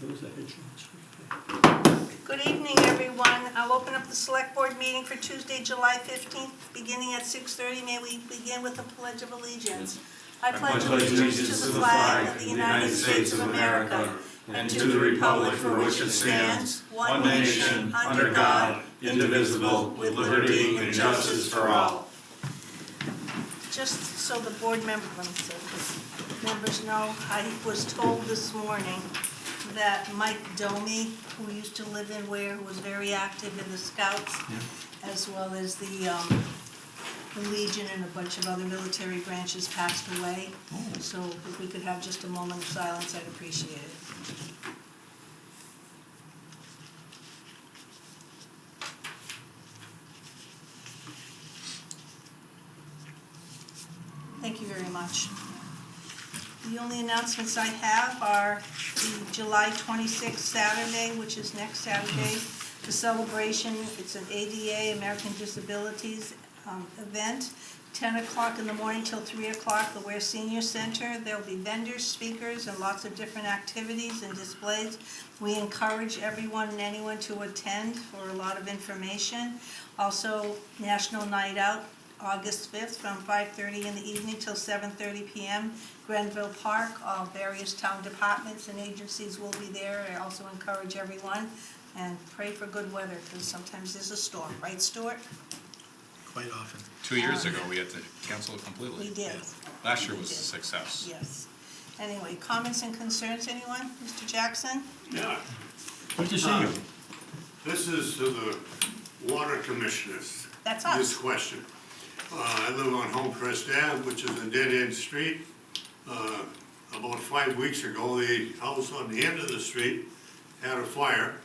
Those are headshots. Good evening, everyone. I'll open up the Select Board meeting for Tuesday, July 15th, beginning at 6:30. May we begin with the Pledge of Allegiance. I pledge allegiance to the flag of the United States of America and to the republic for which it stands, one nation, under God, indivisible, with liberty and justice for all. Just so the board members know, I was told this morning that Mike Domi, who used to live in Ware, who was very active in the Scouts, as well as the Legion and a bunch of other military branches, passed away. So if we could have just a moment of silence, I'd appreciate it. Thank you very much. The only announcements I have are the July 26th Saturday, which is next Saturday, the celebration. It's an ADA, American Disabilities event, 10 o'clock in the morning till 3 o'clock, the Ware Senior Center. There'll be vendors, speakers, and lots of different activities and displays. We encourage everyone and anyone to attend for a lot of information. Also, National Night Out, August 5th from 5:30 in the evening till 7:30 p.m. Grenville Park. All various town departments and agencies will be there. I also encourage everyone and pray for good weather because sometimes there's a storm. Right, Stuart? Quite often. 2 years ago, we had to cancel it completely. We did. Last year was a success. Yes. Anyway, comments and concerns, anyone? Mr. Jackson? Yeah, Good to see you. this is to the water commissioners, That's this us. question. I live on Homecrest Ave, which is a dead-end street. About 5 weeks ago, the house on the end of the street had a fire.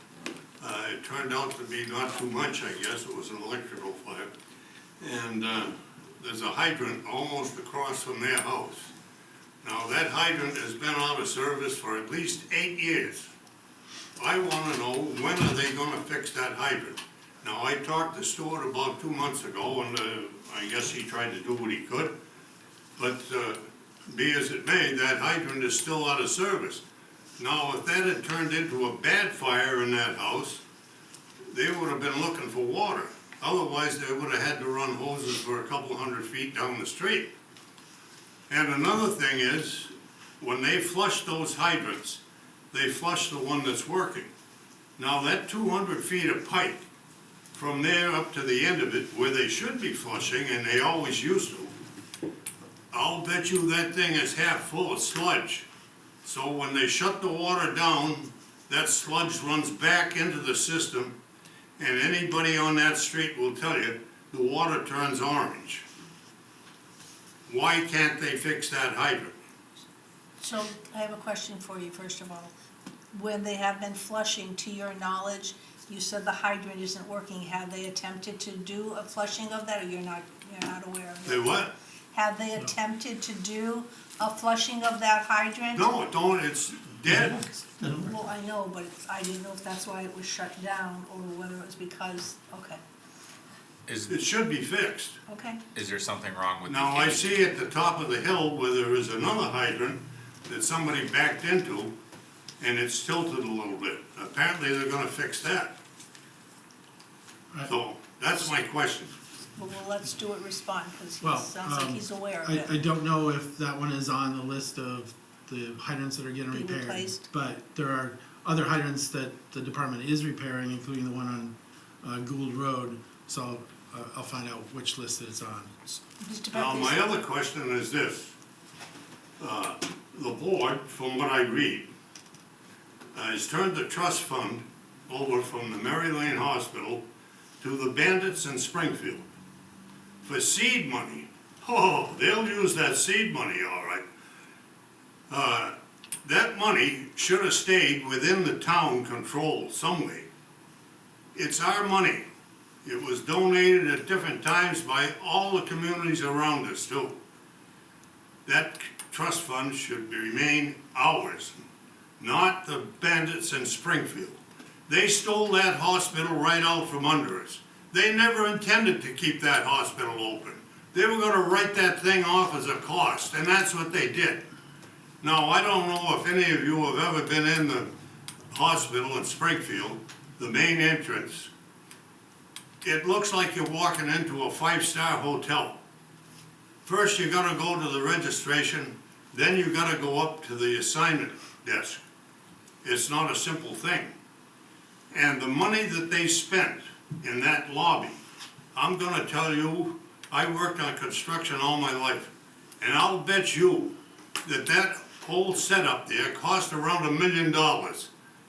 It turned out to be not too much, I guess. It was an electrical fire. And there's a hydrant almost across from their house. Now, that hydrant has been out of service for at least 8 years. I want to know, when are they going to fix that hydrant? Now, I talked to Stuart about 2 months ago, and I guess he tried to do what he could. But be as it may, that hydrant is still out of service. Now, if that had turned into a bad fire in that house, they would have been looking for water. Otherwise, they would have had to run hoses for a couple hundred feet down the street. And another thing is, when they flush those hydrants, they flush the one that's working. Now, that 200 feet of pipe, from there up to the end of it, where they should be flushing, and they always used to, I'll bet you that thing is half full of sludge. So when they shut the water down, that sludge runs back into the system, and anybody on that street will tell you, the water turns orange. Why can't they fix that hydrant? So I have a question for you, first of all. When they have been flushing, to your knowledge, you said the hydrant isn't working. Have they attempted to do a flushing of that, or you're not aware of it? They what? Have they attempted to do a flushing of that hydrant? No, it don't, it's dead. Well, I know, but I didn't know if that's why it was shut down, or whether it was because, okay, It should be fixed. okay. Is there something wrong with the Now, I gate? see at the top of the hill where there is another hydrant that somebody backed into, and it's tilted a little bit. Apparently, they're gonna fix that. So, that's my question. Well, let's do it respond, because he Well, sounds like he's aware of I it. don't know if that one is on the list of the hydrants that are getting Being repaired. replaced. But there are other hydrants that the department is repairing, including the one on Gould Road. So I'll find out which list it's on. Mr. Now, Buckley? my other question is this. The board, from what I read, has turned the trust fund over from the Mary Lane Hospital to the Bandits in Springfield for seed money. Oh, they'll use that seed money, all right. That money should have stayed within the town control some way. It's our money. It was donated at different times by all the communities around us too. That trust fund should remain ours, not the Bandits in Springfield. They stole that hospital right out from under us. They never intended to keep that hospital open. They were gonna write that thing off as a cost, and that's what they did. Now, I don't know if any of you have ever been in the hospital in Springfield, the main entrance, it looks like you're walking into a five-star hotel. First, you gotta go to the registration, then you gotta go up to the assignment desk. It's not a simple thing. And the money that they spent in that lobby, I'm gonna tell you, I worked on construction all my life, and I'll bet you that that whole setup there cost around $1 million.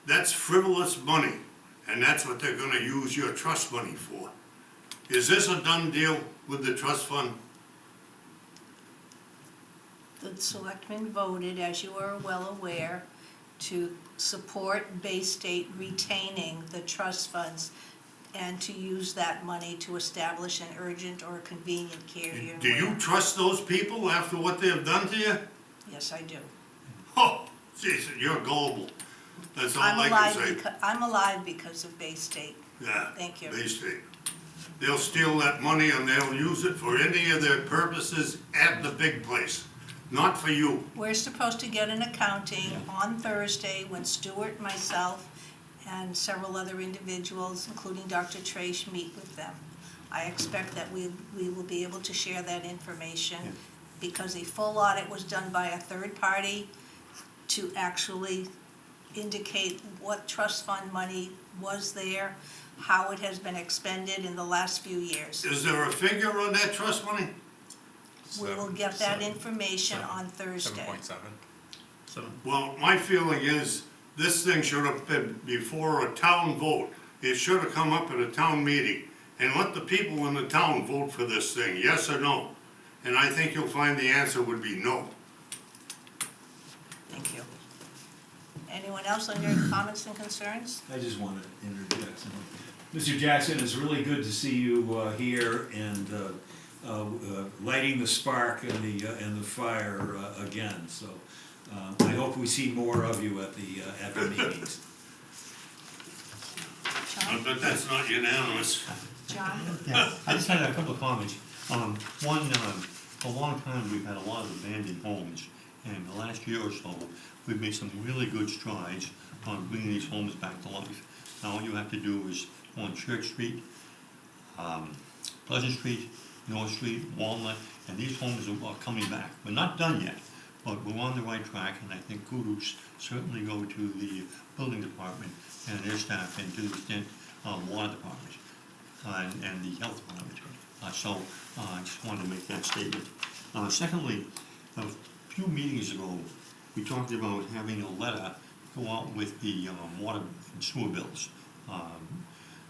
That's frivolous money, and that's what they're gonna use your trust money for. Is this a done deal with the trust fund? The selectmen voted, as you are well aware, to support Bay State retaining the trust funds and to use that money to establish an urgent or convenient care unit. Do you trust those people after what they have done to you? Yes, I do. Oh, jeez, you're gullible. That's all I can say. I'm alive because of Bay State. Yeah. Thank you. Bay State. They'll steal that money and they'll use it for any of their purposes at the big place, not for you. We're supposed to get an accounting on Thursday when Stuart, myself, and several other individuals, including Dr. Trace, meet with them. I expect that we will be able to share that information because a full audit was done by a third party to actually indicate what trust fund money was there, how it has been expended in the last few years. Is there a figure on that trust money? We will get that information on Thursday. 7.7. Well, my feeling is this thing should have been before a town vote. It should have come up at a town meeting and let the people in the town vote for this thing, yes or no? And I think you'll find the answer would be no. Thank you. Anyone else on your comments and concerns? I just want to interject something. Mr. Jackson, it's really good to see you here and lighting the spark and the fire again. So I hope we see more of you at the meetings. But that's not unanimous. John? Yeah, I just had a couple of comments. One, for a long time, we've had a lot of abandoned homes, and the last year or so, we've made some really good strides on bringing these homes back to life. Now, all you have to do is on Church Street, Pleasant Street, North Street, Walnut, and these homes are coming back. We're not done yet, but we're on the right track, and I think kudos certainly go to the building department and their staff, and to the extent water department and the health department. So I just wanted to make that statement. Secondly, a few meetings ago, we talked about having a letter go out with the water and sewer bills,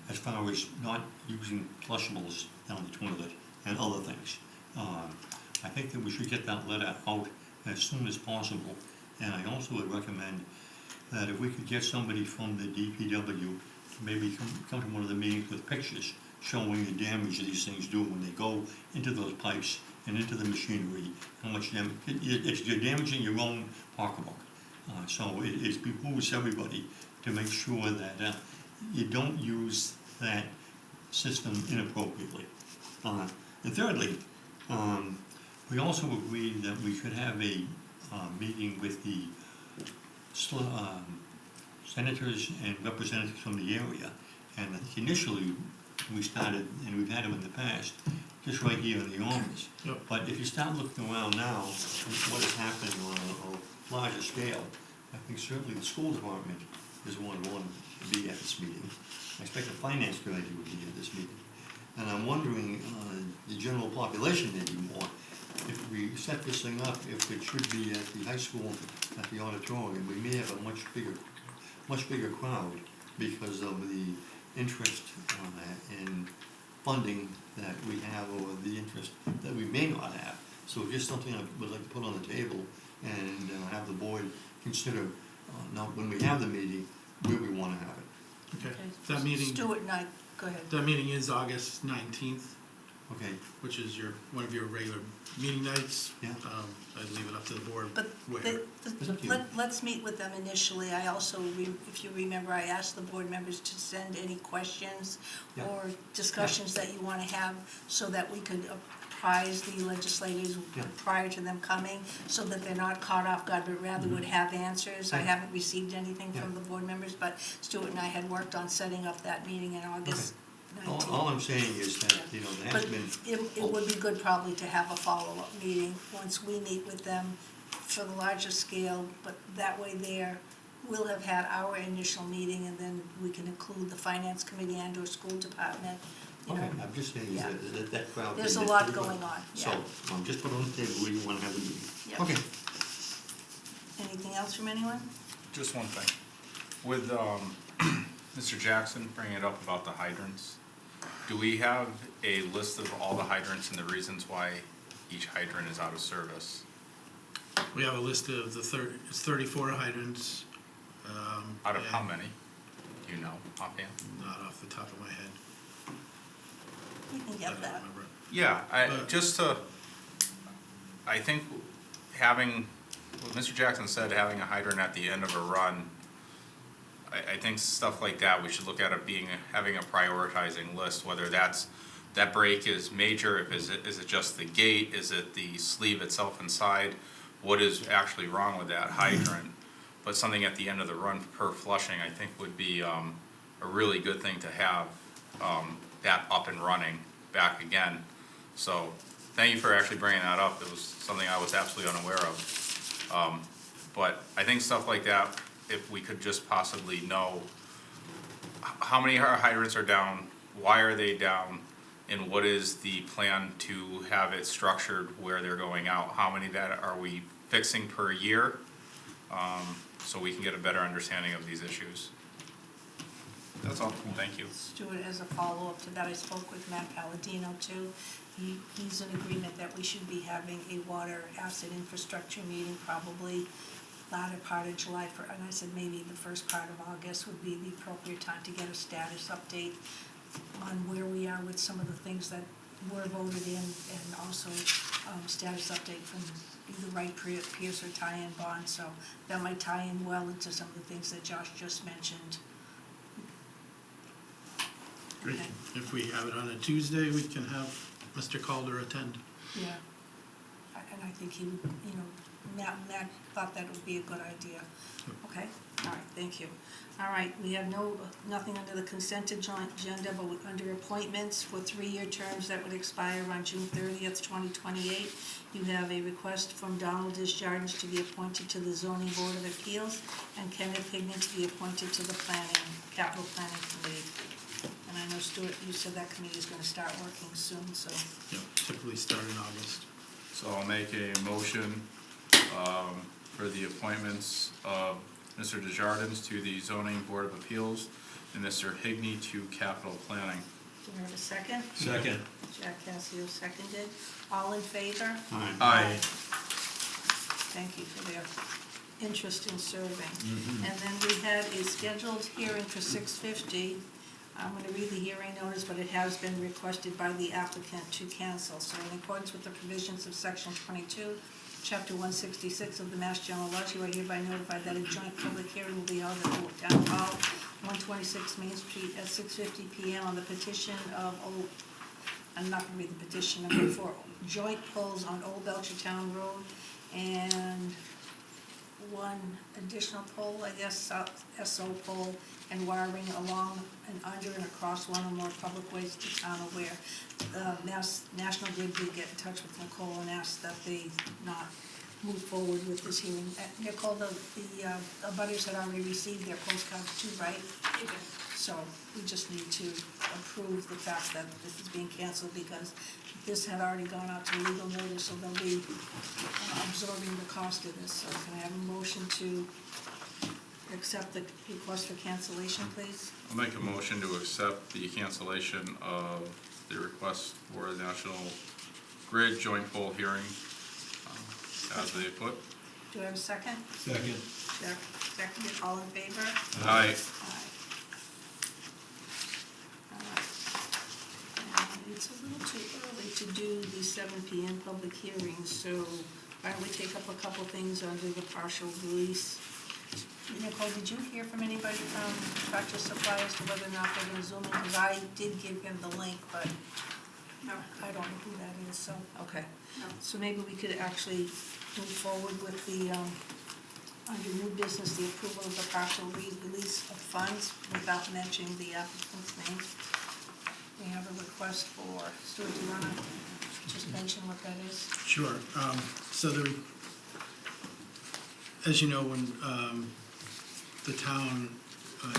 as far as not using flushables down the toilet and other things. I think that we should get that letter out as soon as possible, and I also would recommend that if we could get somebody from the DPW to maybe come to one of the meetings with pictures showing the damage these things do when they go into those pipes and into the machinery, how much damage, you're damaging your own pocketbook. So it behooves everybody to make sure that you don't use that system inappropriately. And thirdly, we also agreed that we should have a meeting with the senators and representatives from the area. And I think initially we started, and we've had them in the past, just right here in the office. Yep. But if you start looking around now, what is happening on a larger scale, I think certainly the school department is one to be at this meeting. I expect the finance committee would be at this meeting. And I'm wondering, the general population maybe more, if we set this thing up, if it should be at the high school, at the auditorium, we may have a much bigger crowd because of the interest in funding that we have, or the interest that we may not have. So just something I would like to put on the table and have the board consider, now when we have the meeting, where we want to have it. Okay, that meeting, Stuart and I, go ahead. that meeting is August 19th, Okay, which is one of your regular meeting nights. Yeah. I'd leave it up to the board But where. It's up to you. let's meet with them initially. I also, if you remember, I asked the board members to send any questions Yeah. or discussions that you want to have so that we could apprise the legislators Yeah. prior to them coming, so that they're not caught off guard, but rather would have answers. I Yeah. haven't received anything from Yeah. the board members, but Stuart and I had worked on setting up that meeting in August All 19th. I'm saying is that, you know, there But has been. it would be good probably to have a follow-up meeting once we meet with them for the larger scale, but that way there, we'll have had our initial meeting, and then we can include the finance committee and or school department, you know. Okay, I'm just saying Yeah. that crowd. There's a is lot pretty good. going on, So, yeah. just put on the table where you wanna have the meeting. Yep. Okay. Anything else from anyone? Just one thing. With Mr. Jackson bringing it up about the hydrants, do we have a list of all the hydrants and the reasons why each hydrant is out of service? We have a list of it's 34 hydrants. Out of how and many? Do you know offhand? Not off the top of my head. We can I get don't that. remember. Yeah, I think having, what Mr. Jackson said, having a hydrant at the end of a run, I think stuff like that, we should look at it having a prioritizing list, whether that break is major, is it just the gate, is it the sleeve itself inside? What is actually wrong with that hydrant? But something at the end of the run per flushing, I think would be a really good thing to have that up and running back again. So, thank you for actually bringing that up. It was something I was absolutely unaware of. But I think stuff like that, if we could just possibly know how many hydrants are down, why are they down, and what is the plan to have it structured where they're going out? How many that are we fixing per year? So we can get a better understanding of these issues. That's all. Thank you. Stuart, as a follow-up to that, I spoke with Matt Palladino too. He's in agreement that we should be having a water asset infrastructure meeting probably latter part of July, and I said maybe the first part of August would be the appropriate time to get a status update on where we are with some of the things that were voted in, and also status update from either Wright Pierce or tie-in bond, so that might tie in well into some of the things that Josh just mentioned. Great. Okay. If we have it on a Tuesday, we can have Mr. Calder attend. Yeah, and I think he would, you know, Matt thought that would be a good idea. Okay, all right, thank you. All right, we have nothing under the consent agenda, but under appointments for 3-year terms that would expire on June 30th, 2028. You have a request from Donald Desjardins to be appointed to the Zoning Board of Appeals, and Kenneth Higney to be appointed to the Capital Planning Committee. And I know, Stuart, you said that committee is gonna start working soon, so. Yep, typically start in August. So I'll make a motion for the appointments of Mr. Desjardins to the Zoning Board of Appeals and Mr. Higney to Capital Planning. Do we have a second? Second. Jack Cassio seconded. All in favor? Aye. Thank you for their interest in serving. And then we had a scheduled hearing for 6:50. I'm gonna read the hearing notice, but it has been requested by the applicant to cancel. So in accordance with the provisions of section 22, chapter 166 of the Mass General Laws, you are hereby notified that a joint public hearing will be held at the Town Hall, 126 Main Street at 6:50 PM on the petition of I'm not gonna read the petition number 4, joint polls on Old Belchertown Road, and one additional pole, I guess, south SO pole, and wiring along and under and across one or more public ways to town aware. National Grid did get in touch with Nicole and asked that they not move forward with this hearing. Nicole, the abutters had already received their postcards too, right? So we just need to approve the fact that this is being canceled, because this had already gone out to legal notice, so they'll be absorbing the cost of this. So can I have a motion to accept the request for cancellation, please? I'll make a motion to accept the cancellation of the request for the National Grid joint poll hearing as they put. Do I have a second? Second. Jack, seconded, all in favor? Aye. Aye. It's a little too early to do the 7 PM public hearings, so why don't we take up a couple things under the partial release? Nicole, did you hear from anybody from Tractor Supply as to whether or not they're gonna Zoom in? Because I did give him the link, but No, I don't know who that is, so, okay. No. So maybe we could actually move forward with the, under new business, the approval of the partial release of funds without mentioning the applicant's name. We have a request for, Stuart, do you wanna just mention what that is? Sure. So as you know, when the town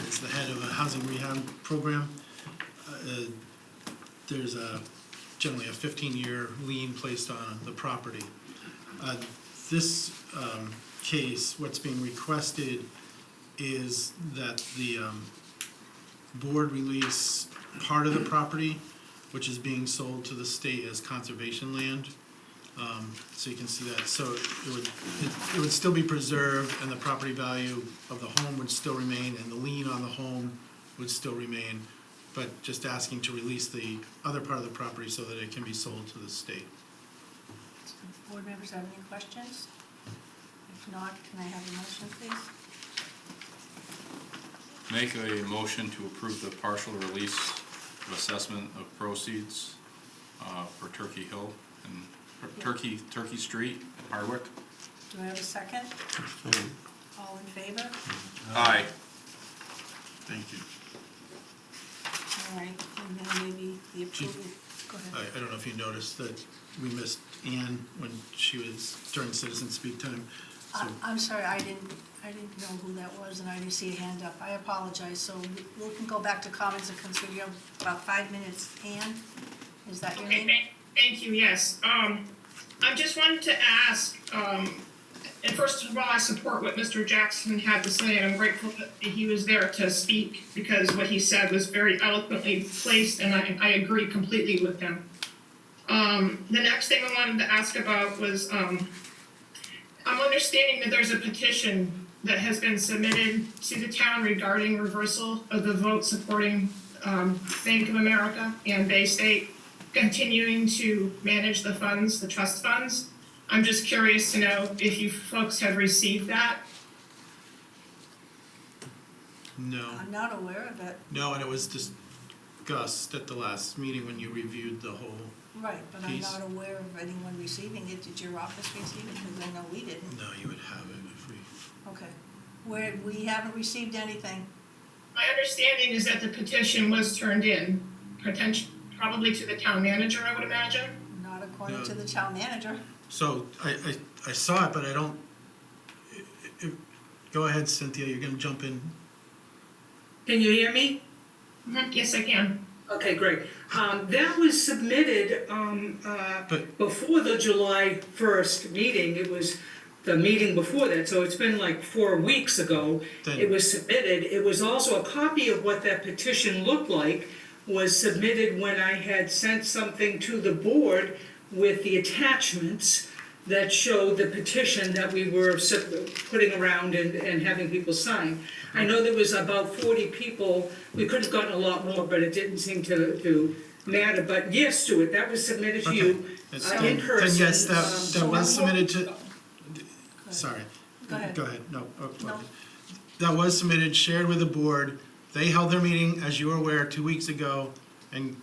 is the head of a housing rehab program, there's generally a 15-year lien placed on the property. This case, what's being requested is that the board release part of the property, which is being sold to the state as conservation land. So you can see that. So it would still be preserved, and the property value of the home would still remain, and the lien on the home would still remain, but just asking to release the other part of the property so that it can be sold to the state. Board members have any questions? If not, can I have a motion, please? Make a motion to approve the partial release of assessment of proceeds for Turkey Hill and Turkey Street, Hardwick. Do I have a second? So, All in favor? Aye. thank you. All right, and then maybe the approval, go ahead. I don't know if you noticed that we missed Ann when she was during citizen speak time. So I'm sorry, I didn't know who that was, and I didn't see a hand up. I apologize, so we can go back to comments and consider. You have about 5 minutes. Ann, is that your name? Okay, thank you, yes. I just wanted to ask, and first of all, I support what Mr. Jackson had to say, and I'm grateful that he was there to speak, because what he said was very eloquently placed, and I agree completely with him. The next thing I wanted to ask about was, I'm understanding that there's a petition that has been submitted to the town regarding reversal of the vote supporting Bank of America and Bay State continuing to manage the funds, the trust funds. I'm just curious to know if you folks have received that. No, I'm not aware of it. no, and it was discussed at the last meeting when you reviewed the whole. Right, but I'm Piece. not aware of anyone receiving it. Did your office receive it? Because I know we didn't. No, you would have it if we. Okay. We haven't received anything. My understanding is that the petition was turned in, probably to the town manager, I would imagine. Not according No. to the town manager. So I saw it, but I don't. Go ahead, Cynthia. You're gonna jump in. Can you hear me? Yes, I can. Okay, great. That was submitted But- before the July 1st meeting. It was the meeting before that, so it's been like 4 weeks ago. Then- It was submitted. It was also a copy of what that petition looked like was submitted when I had sent something to the board with the attachments that showed the petition that we were putting around and having people sign. I know there was about 40 people. We could have gotten a lot more, but it didn't seem to matter. But yes, Stuart, that was submitted to you in person. Then yes, that So was I'm- submitted to. Sorry. Go ahead. Go ahead. No. No. That was submitted, shared with the board. They held their meeting, as you were aware, 2 weeks ago, and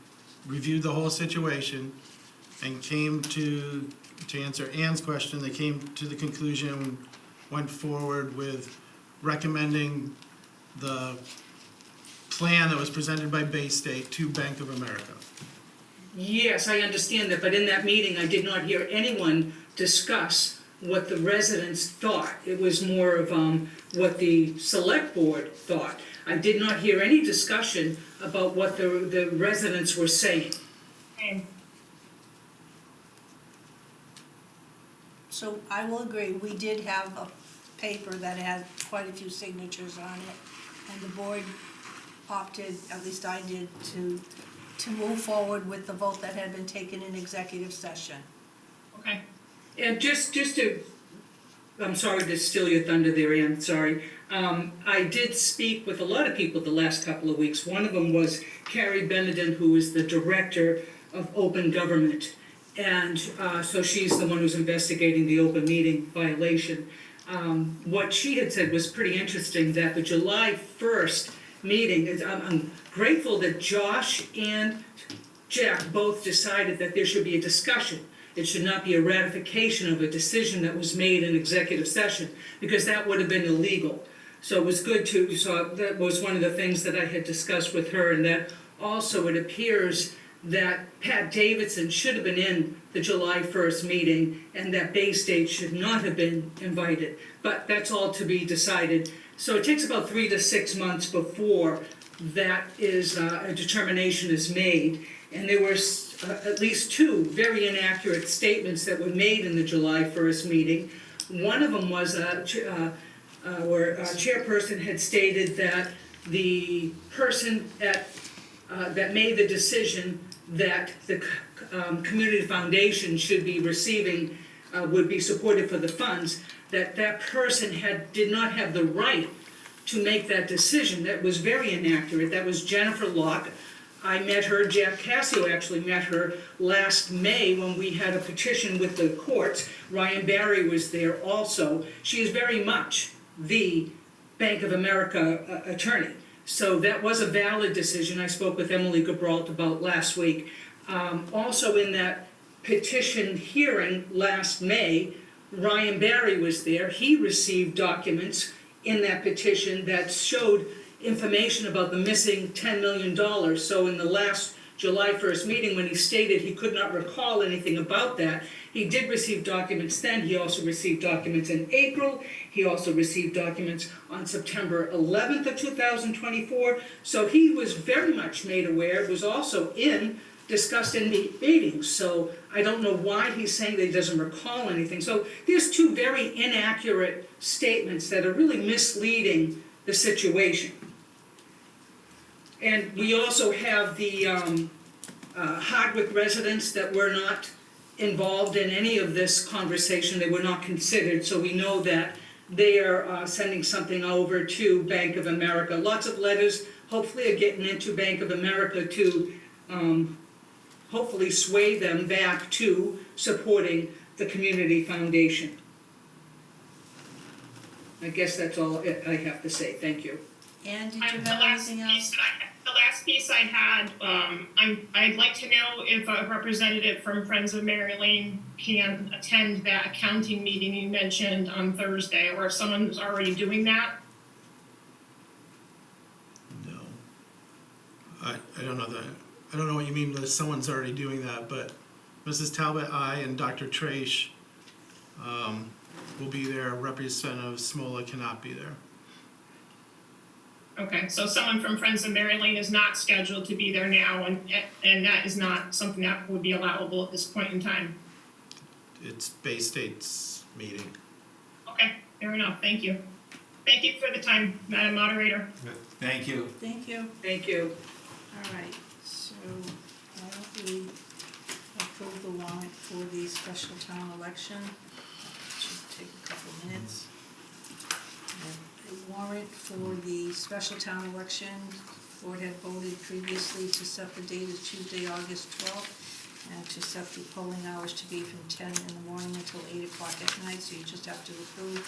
reviewed the whole situation, and came to answer Ann's question, they came to the conclusion, went forward with recommending the plan that was presented by Bay State to Bank of America. Yes, I understand that, but in that meeting, I did not hear anyone discuss what the residents thought. It was more of what the select board thought. I did not hear any discussion about what the residents were saying. So I will agree, we did have a paper that had quite a few signatures on it, and the board opted, at least I did, to move forward with the vote that had been taken in executive session. Okay. And just to, I'm sorry to steal your thunder there, Ann, sorry. I did speak with a lot of people the last couple of weeks. One of them was Carrie Benedin, who is the Director of Open Government. And so she's the one who's investigating the open meeting violation. What she had said was pretty interesting, that the July 1st meeting, I'm grateful that Josh and Jack both decided that there should be a discussion. It should not be a ratification of a decision that was made in executive session, because that would have been illegal. So it was good to, so that was one of the things that I had discussed with her, and that also it appears that Pat Davidson should have been in the July 1st meeting, and that Bay State should not have been invited. But that's all to be decided. So it takes about 3 to 6 months before that is, a determination is made. And there were at least 2 very inaccurate statements that were made in the July 1st meeting. One of them was where a chairperson had stated that the person that made the decision that the community foundation should be receiving, would be supported for the funds, that person did not have the right to make that decision. That was very inaccurate. That was Jennifer Locke. I met her, Jack Cassio actually met her last May when we had a petition with the courts. Ryan Barry was there also. She is very much the Bank of America attorney. So that was a valid decision. I spoke with Emily Gibralt about last week. Also in that petition hearing last May, Ryan Barry was there. He received documents in that petition that showed information about the missing $10 million. So in the last July 1st meeting, when he stated he could not recall anything about that, he did receive documents then. He also received documents in April. He also received documents on September 11th of 2024. So he was very much made aware. It was also discussed in the meetings. So I don't know why he's saying that he doesn't recall anything. So there's 2 very inaccurate statements that are really misleading the situation. And we also have the Hardwick residents that were not involved in any of this conversation. They were not considered, so we know that they are sending something over to Bank of America. Lots of letters hopefully are getting into Bank of America to hopefully sway them back to supporting the community foundation. I guess that's all I have to say. Thank you. Ann, did you The have last anything piece else? the last piece I had, I'd like to know if a representative from Friends of Mary Lane can attend that accounting meeting you mentioned on Thursday, or if someone's already doing that. No. I don't know that, I don't know what you mean that someone's already doing that, but Mrs. Talbot, I, and Dr. Trace will be there. Representative Smola cannot be there. Okay, so someone from Friends of Mary Lane is not scheduled to be there now, and that is not something that would be allowable at this point in time. It's Bay State's meeting. Okay, fair enough, thank you. Thank you for the time, Madam Moderator. Thank you. Thank you. Thank you. All right, so why don't we approve the warrant for the special town election? Should take a couple minutes. The warrant for the special town election, the board had voted previously to set the date as Tuesday, August 12th, and to set the polling hours to be from 10 in the morning until 8 o'clock at night, so you just have to approve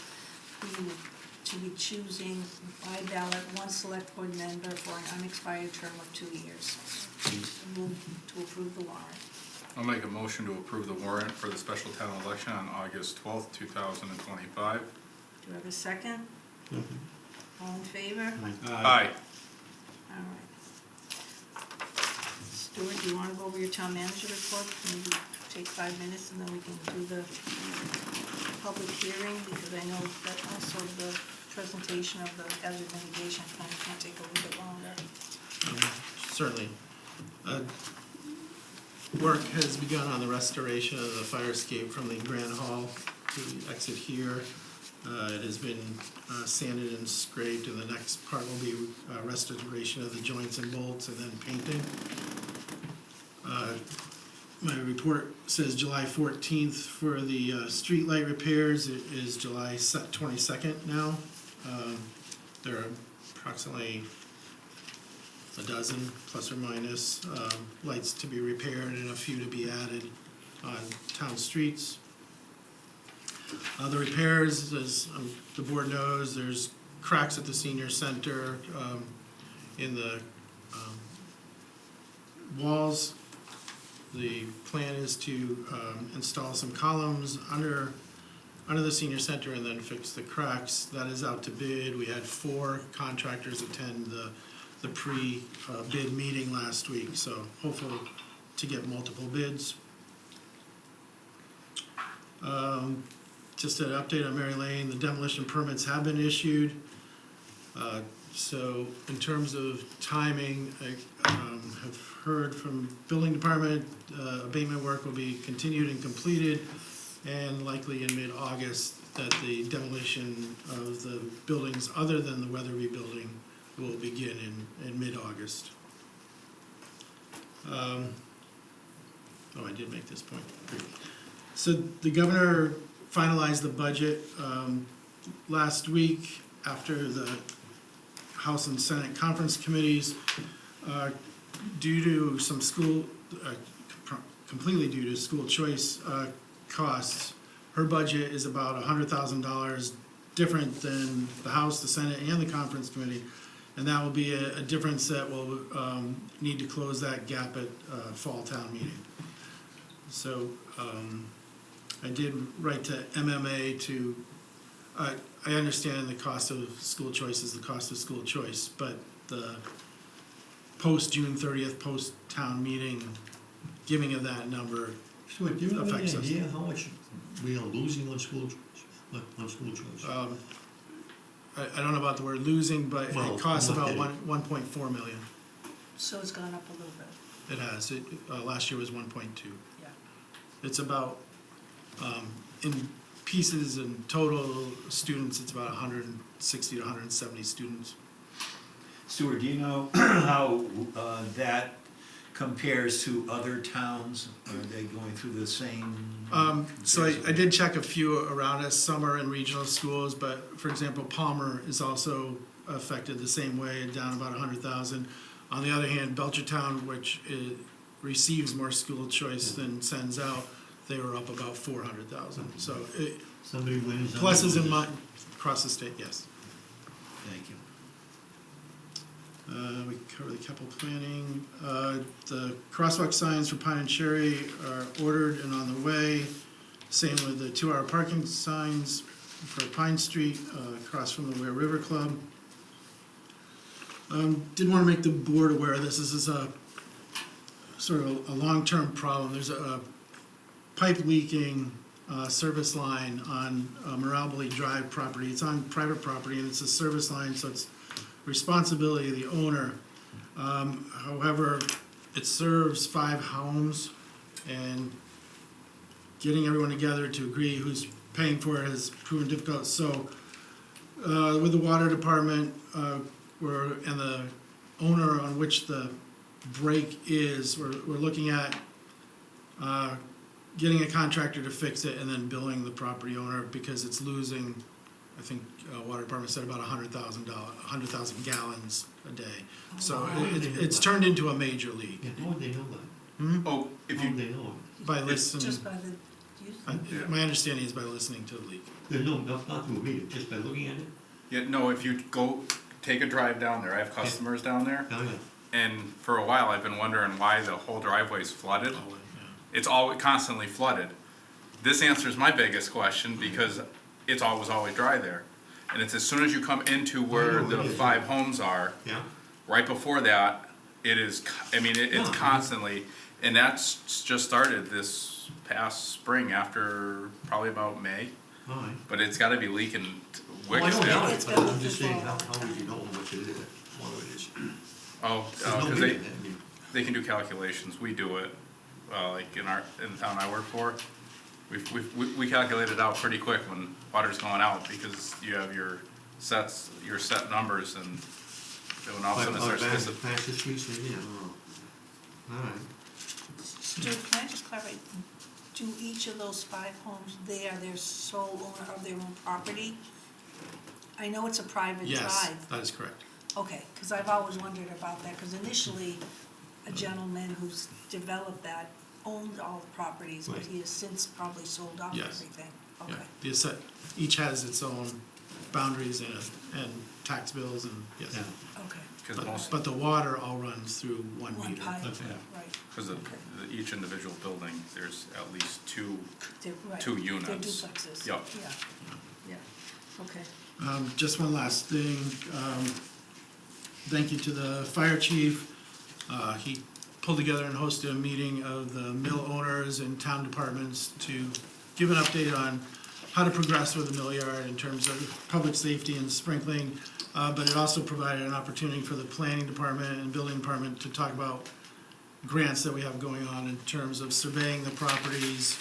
who to be choosing by ballot 1 select board member for an unexpired term of 2 years. Move to approve the warrant. I'll make a motion to approve the warrant for the special town election on August 12th, 2025. Do you have a second? All in favor? Aye. All right. Stuart, do you want to go over your town manager report? Maybe take 5 minutes and then we can do the public hearing, because I know that also the presentation of the hazard mitigation plan can take a little bit longer. Certainly. Work has begun on the restoration of the fire escape from the Grand Hall to the exit here. It has been sanded and scraped, and the next part will be restoration of the joints and bolts and then painting. My report says July 14th for the street light repairs. It is July 22nd now. There are approximately a dozen, plus or minus, lights to be repaired and a few to be added on town streets. The repairs, as the board knows, there's cracks at the senior center in the walls the plan is to install some columns under the senior center and then fix the cracks. That is out to bid. We had 4 contractors attend the pre-bid meeting last week, so hopefully to get multiple bids. Just an update on Mary Lane, the demolition permits have been issued. So in terms of timing, I have heard from building department, abatement work will be continued and completed, and likely in mid-August that the demolition of the buildings other than the Weatherby building will begin in mid-August. I did make this point. So the governor finalized the budget last week after the House and Senate conference committees. Due to some completely due to school choice costs, her budget is about $100,000 different than the House, the Senate, and the conference committee. And that will be a difference that will need to close that gap at fall town meeting. So I did write to MMA to, I understand the cost of school choice is the cost of school choice, but the post-June 30th, post-town meeting, giving of that number So do you have affects any us. idea how much we are losing on school choice? I don't know about the word losing, but Well, it costs I'm not about kidding. 1.4 million. So it's gone up a little bit. It has. Last year was 1.2. Yeah. It's about, in pieces and total students, it's about 160 to 170 students. Stuart, do you know how that compares to other towns? Are they going through the same? So I did check a few around us. Some are in regional schools, but for example, Palmer is also affected the same way, down about 100,000. On the other hand, Belchertown, which receives more school choice than sends out, they were up about 400,000. So Somebody wins. pluses and minuses across the state, yes. Thank you. We covered the capital planning. The crosswalk signs for Pine and Cherry are ordered and on the way. Same with the 2-hour parking signs for Pine Street, across from the Ware River Club. Did want to make the board aware of this. This is a sort of a long-term problem. There's a pipe leaking service line on Mirabile Drive property. It's on private property and it's a service line, so it's responsibility of the owner. However, it serves 5 homes, and getting everyone together to agree who's paying for it has proven difficult. So with the water department and the owner on which the break is, we're looking at getting a contractor to fix it and then billing the property owner because it's losing, I think water department said about 100,000 gallons a day. So it's turned into a major leak. Yeah, how would they know that? Oh, if How would you, they know By listening, Just by the use. my understanding is by listening to the leak. it? No, not through reading, just by looking at it? yeah, no, if you go, take a drive down there, I have customers down there, Oh, yeah. and for a while I've been wondering why the whole driveway's flooded. Oh, yeah. It's all constantly flooded. This answers my biggest question because it's always dry there. And it's as soon as you come into where know, the it is. 5 homes are, Yeah? right before that, it is, it's Yeah. constantly, and that's just started this past spring after probably about May. All right. But it's gotta be leaking Well, I wicks don't doubt down. it, It's but been I'm just saying, leaking how for a long would you time. know what it is, what it is? Oh, There's no cause reading it, I mean, they can do calculations, we do it, like in the town I work for. We calculate it out pretty quick when water's going out, because you have your set numbers, and when all of a sudden it starts dissipating. Past the streets, maybe, I don't know. All right. Stuart, can I just clarify, do each of those 5 homes, they are their sole owner of their own property? I know it's a private Yes, drive. that is correct. Okay, because I've always wondered about that, because initially, a gentleman who's developed that owned all the properties, but Right. he has since probably sold off Yes. everything. Yeah. Okay, Each has its own boundaries and tax bills and, yes. Yeah. Okay, Cause most, But the water all runs through one one meter. pipe, Okay. right. cause each individual building, there's at least two, They're- right. Two They're units. duplexes. Yep. Yeah, okay. Just one last thing, thank you to the fire chief. He pulled together and hosted a meeting of the mill owners and town departments to give an update on how to progress with the mill yard in terms of public safety and sprinkling. But it also provided an opportunity for the planning department and building department to talk about grants that we have going on in terms of surveying the properties,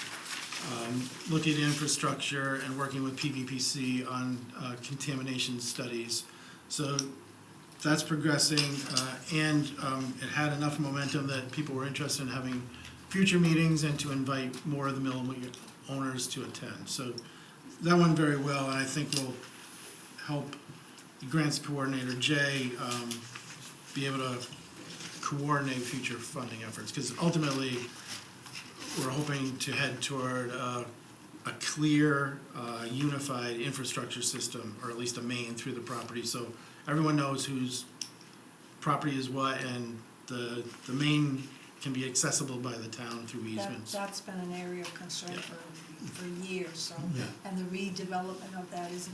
looking at infrastructure and working with PVPC on contamination studies. So that's progressing, and it had enough momentum that people were interested in having future meetings and to invite more of the mill owners to attend. So that went very well, and I think will help the grants coordinator, Jay, be able to coordinate future funding efforts, because ultimately, we're hoping to head toward a clear, unified infrastructure system, or at least a main through the property, so everyone knows whose property is what, and the main can be accessible by the town through easements. That's been an area of concern Yeah. for years, so. Yeah. And the redevelopment of that is,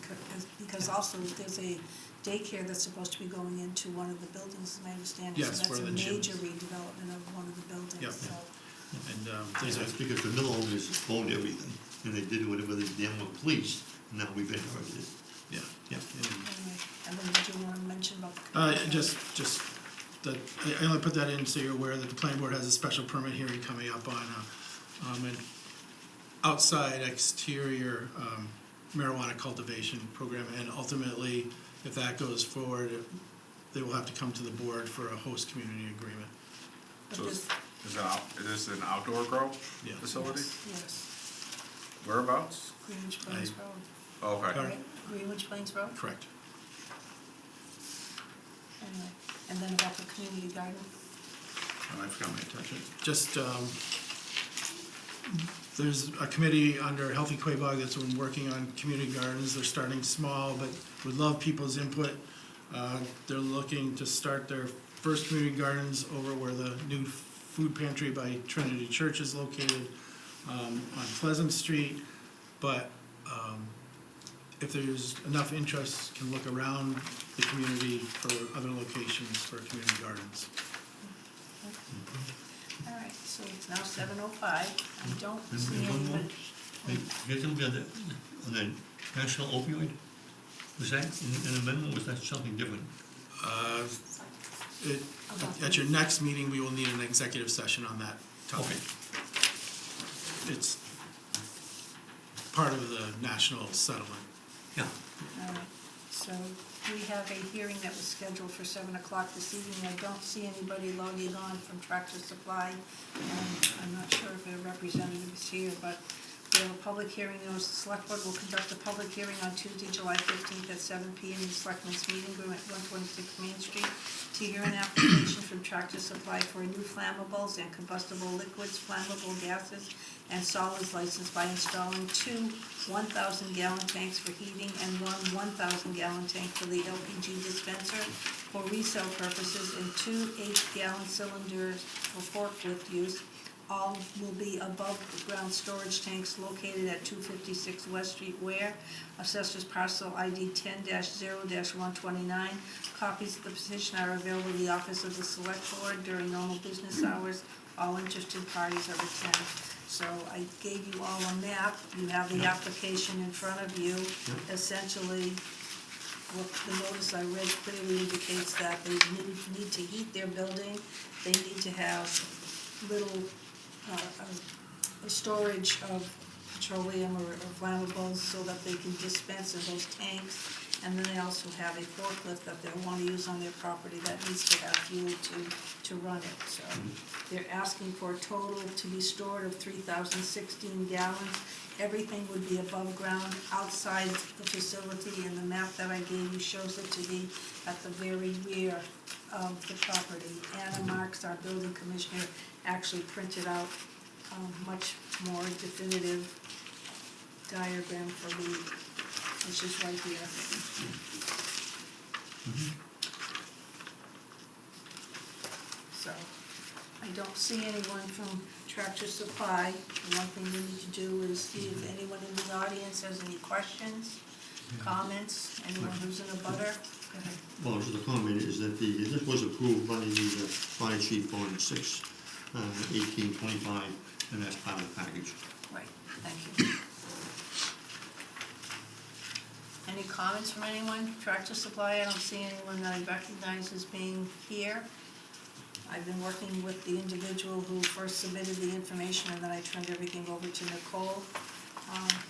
because also there's a daycare that's supposed to be going into one of the buildings, is my understanding. Yes, So where that's a the gym major is. redevelopment of one of the buildings, Yep. so. And That's because the mill owners owned everything, and they did whatever they damn well pleased, and now we've inherited it. yeah, Yeah. Anyway, and then did you want to mention about the? just that, I only put that in so you're aware that the planning board has a special permit hearing coming up on an outside exterior marijuana cultivation program, and ultimately, if that goes forward, they will have to come to the board for a host community agreement. But so this- is this an outdoor grow Yeah. facility? Yes, Whereabouts? Greenwich Plains Road, Okay. Sorry? right? Greenwich Plains Road? Correct. Anyway, and then about the community garden? Oh, I forgot my attachment. Just, there's a committee under Healthy Quabog that's been working on community gardens. They're starting small, but would love people's input. They're looking to start their first community gardens over where the new food pantry by Trinity Church is located, on Pleasant Street. But, if there's enough interest, can look around the community for other locations for community gardens. All right, so it's now 7:05. I don't And see one more. anybody. Hey, you guys look at on the national opioid? Was that an amendment, or was that something different? At your next meeting, we will need an executive session on that topic. It's part of the national settlement. Yeah. All right, so we have a hearing that was scheduled for 7 o'clock this evening. I don't see anybody logging on from Tractor Supply, and I'm not sure if their representative is here, but we have a public hearing notice. The Select Board will conduct a public hearing on Tuesday, July 15th at 7 p.m. in the Selectmen's Meeting Room at 126 Main Street to hear an application from Tractor Supply for a new flammables and combustible liquids, flammable gases, and solids license by installing two 1,000-gallon tanks for heating and one 1,000-gallon tank for the LPG dispenser for resale purposes and two 8-gallon cylinders for forklift use. All will be above-ground storage tanks located at 256 West Street, Ware, Assessors Parcel ID 10-0-129. Copies of the petition are available in the office of the Select Board during normal business hours. All interested parties are attended. So I gave you all a map. You have the application in front of you. Essentially, what the notice I read clearly indicates that they need to heat their building. They need to have little a storage of petroleum or flammables so that they can dispense in those tanks. And then they also have a forklift that they'll want to use on their property that needs to have fuel to run it. So they're asking for a total to be stored of 3,016 gallons. Everything would be above ground outside the facility, and the map that I gave you shows it to be at the very rear of the property. Anna Marks, our building commissioner, actually printed out a much more definitive diagram for the which is right here. So, I don't see anyone from Tractor Supply. The one thing we need to do is see if anyone in the audience has any questions, comments, anyone who's in a butter. Go ahead. Well, just the comment is that this was approved by the fire chief on 6/18/25, and that's part of the package. Right, thank you. Any comments from anyone? Tractor Supply, I don't see anyone that I recognize as being here. I've been working with the individual who first submitted the information, and then I turned everything over to Nicole.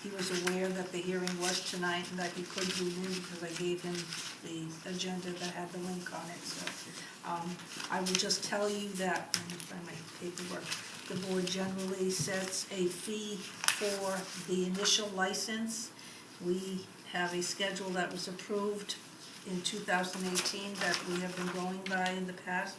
He was aware that the hearing was tonight and that he could be in because I gave him the agenda that had the link on it, so. I will just tell you that, let me find my paperwork, the board generally sets a fee for the initial license. We have a schedule that was approved in 2018 that we have been going by in the past.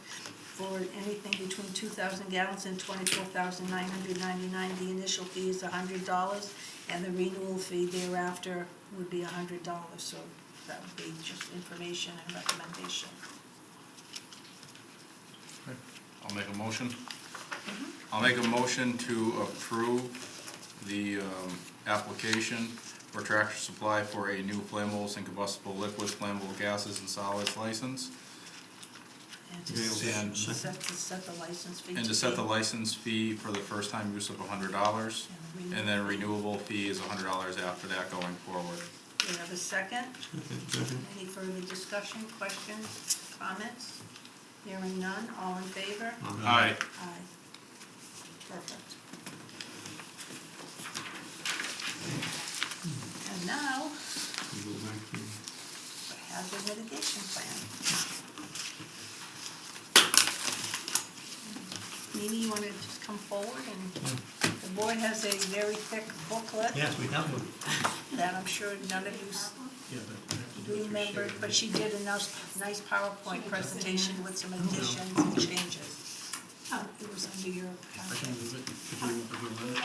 For anything between 2,000 gallons and 24,999, the initial fee is $100, and the renewal fee thereafter would be $100. So that would be just information and recommendation. I'll make a motion. I'll make a motion to approve the application for Tractor Supply for a new flammables and combustible liquids, flammable gases and solids license. And to And- set the license fee. And to set the license fee for the first time use of $100, and then renewable fee is $100 after that going forward. Do you have a second? Second. Any further discussion, questions, comments? Hearing none, all in favor? Aye. Aye. Perfect. And now, We go back to, the hazard mitigation plan. Mimi, you want to just come forward, and the board has a very thick booklet yes, we have one. that I'm sure none of you remembered, but she did a nice PowerPoint presentation with some additions and changes. It was under your I can packet. move it if you want it.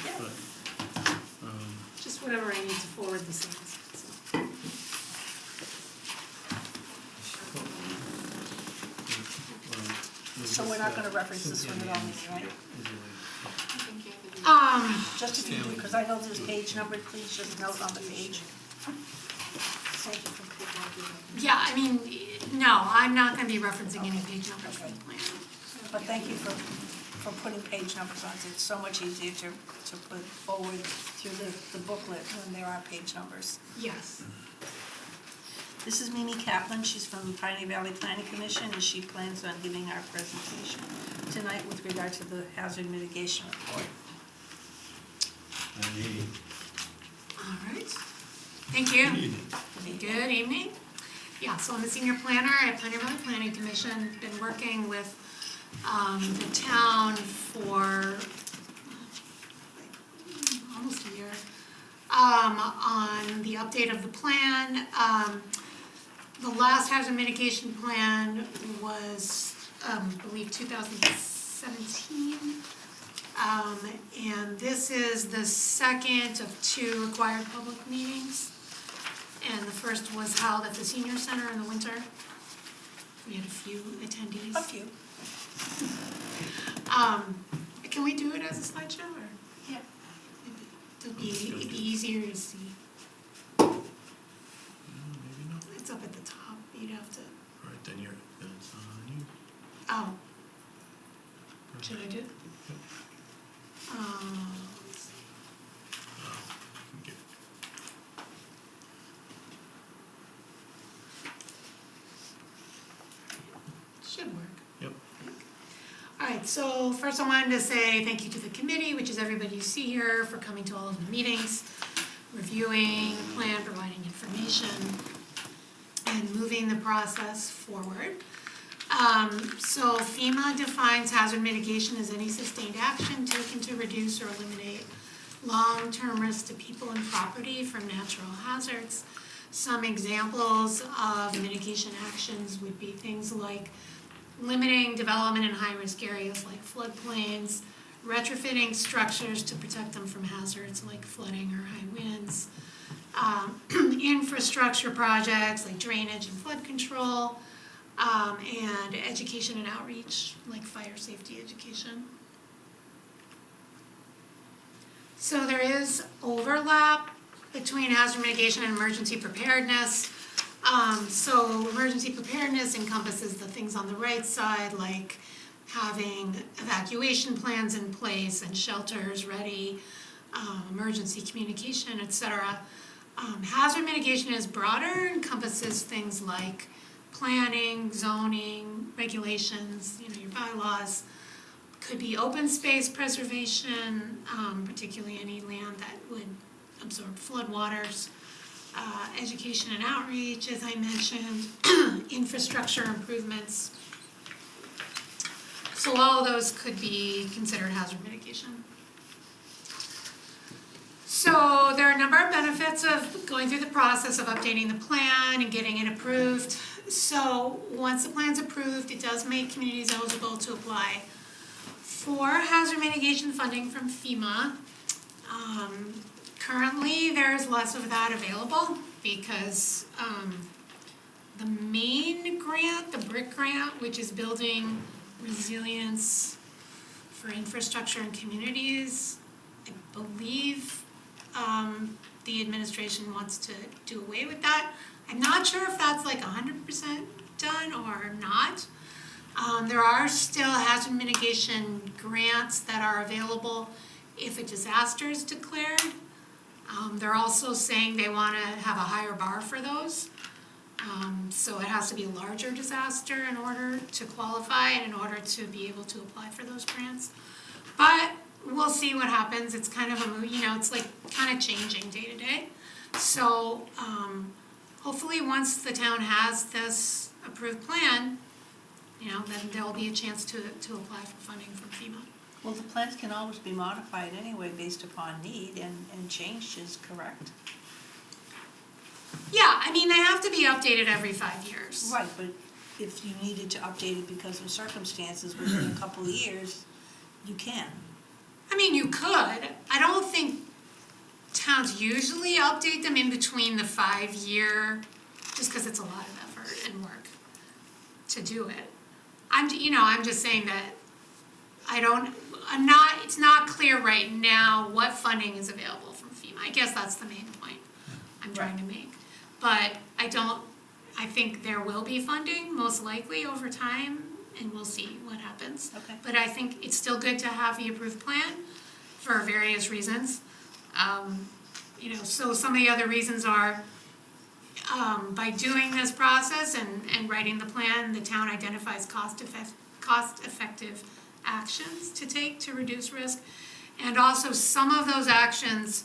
Yeah. But, Just whatever I need to forward the slides. So we're not gonna reference this one at all, Mimi, right? Just if you do, because I know there's page number, please just note on the page. Thank you for picking up your. Yeah, I mean, no, I'm not gonna be referencing any page numbers from the plan. But thank you for putting page numbers on, it's so much easier to put forward through the booklet when there are page numbers. Yes. This is Mimi Kaplan, she's from the Pioneer Valley Planning Commission, and she plans on giving our presentation tonight with regard to the hazard mitigation report. All right. Thank you. Good evening. Yeah, so I'm the senior planner at Pioneer Valley Planning Commission. Been working with the town for almost a year on the update of the plan. The last hazard mitigation plan was, I believe, 2017. And this is the second of two required public meetings. And the first was held at the senior center in the winter. We had a few attendees. A few. Can we do it as a slideshow, or? Yeah. It'd be easier to see. maybe not. It's up at the top, you'd have to, All right, then it's on you. oh. Should I do it? Let's see. Okay. Should work. Yep. All right, so first I wanted to say thank you to the committee, which is everybody you see here, for coming to all of the meetings, reviewing the plan, providing information, and moving the process forward. So FEMA defines hazard mitigation as any sustained action taken to reduce or eliminate long-term risk to people and property from natural hazards. Some examples of mitigation actions would be things like limiting development in high-risk areas like floodplains, retrofitting structures to protect them from hazards like flooding or high winds, infrastructure projects like drainage and flood control, and education and outreach like fire safety education. So there is overlap between hazard mitigation and emergency preparedness. So emergency preparedness encompasses the things on the right side, like having evacuation plans in place and shelters ready, emergency communication, etc. Hazard mitigation is broader, encompasses things like planning, zoning, regulations, your bylaws. Could be open space preservation, particularly any land that would absorb floodwaters. Education and outreach, as I mentioned, infrastructure improvements. So all of those could be considered hazard mitigation. So there are a number of benefits of going through the process of updating the plan and getting it approved. So once the plan's approved, it does make communities eligible to apply for hazard mitigation funding from FEMA. Currently, there's less of that available because the main grant, the BRIC grant, which is building resilience for infrastructure and communities, I believe the administration wants to do away with that. I'm not sure if that's like 100% done or not. There are still hazard mitigation grants that are available if a disaster is declared. They're also saying they want to have a higher bar for those. So it has to be a larger disaster in order to qualify and in order to be able to apply for those grants. But we'll see what happens. It's kind of it's like kind of changing day to day. So hopefully once the town has this approved plan, then there'll be a chance to apply for funding from FEMA. Well, the plans can always be modified anyway based upon need and changes, correct? Yeah, they have to be updated every 5 years. Right, but if you needed to update it because of circumstances within a couple of years, you can. You could. I don't think towns usually update them in between the 5-year, just because it's a lot of effort and work to do it. I'm just saying that it's not clear right now what funding is available from FEMA. I guess that's the main point I'm trying to make. But I think there will be funding, most likely over time, and we'll see what happens. Okay. But I think it's still good to have the approved plan for various reasons. So some of the other reasons are by doing this process and writing the plan, the town identifies cost-effective actions to take to reduce risk. And also some of those actions,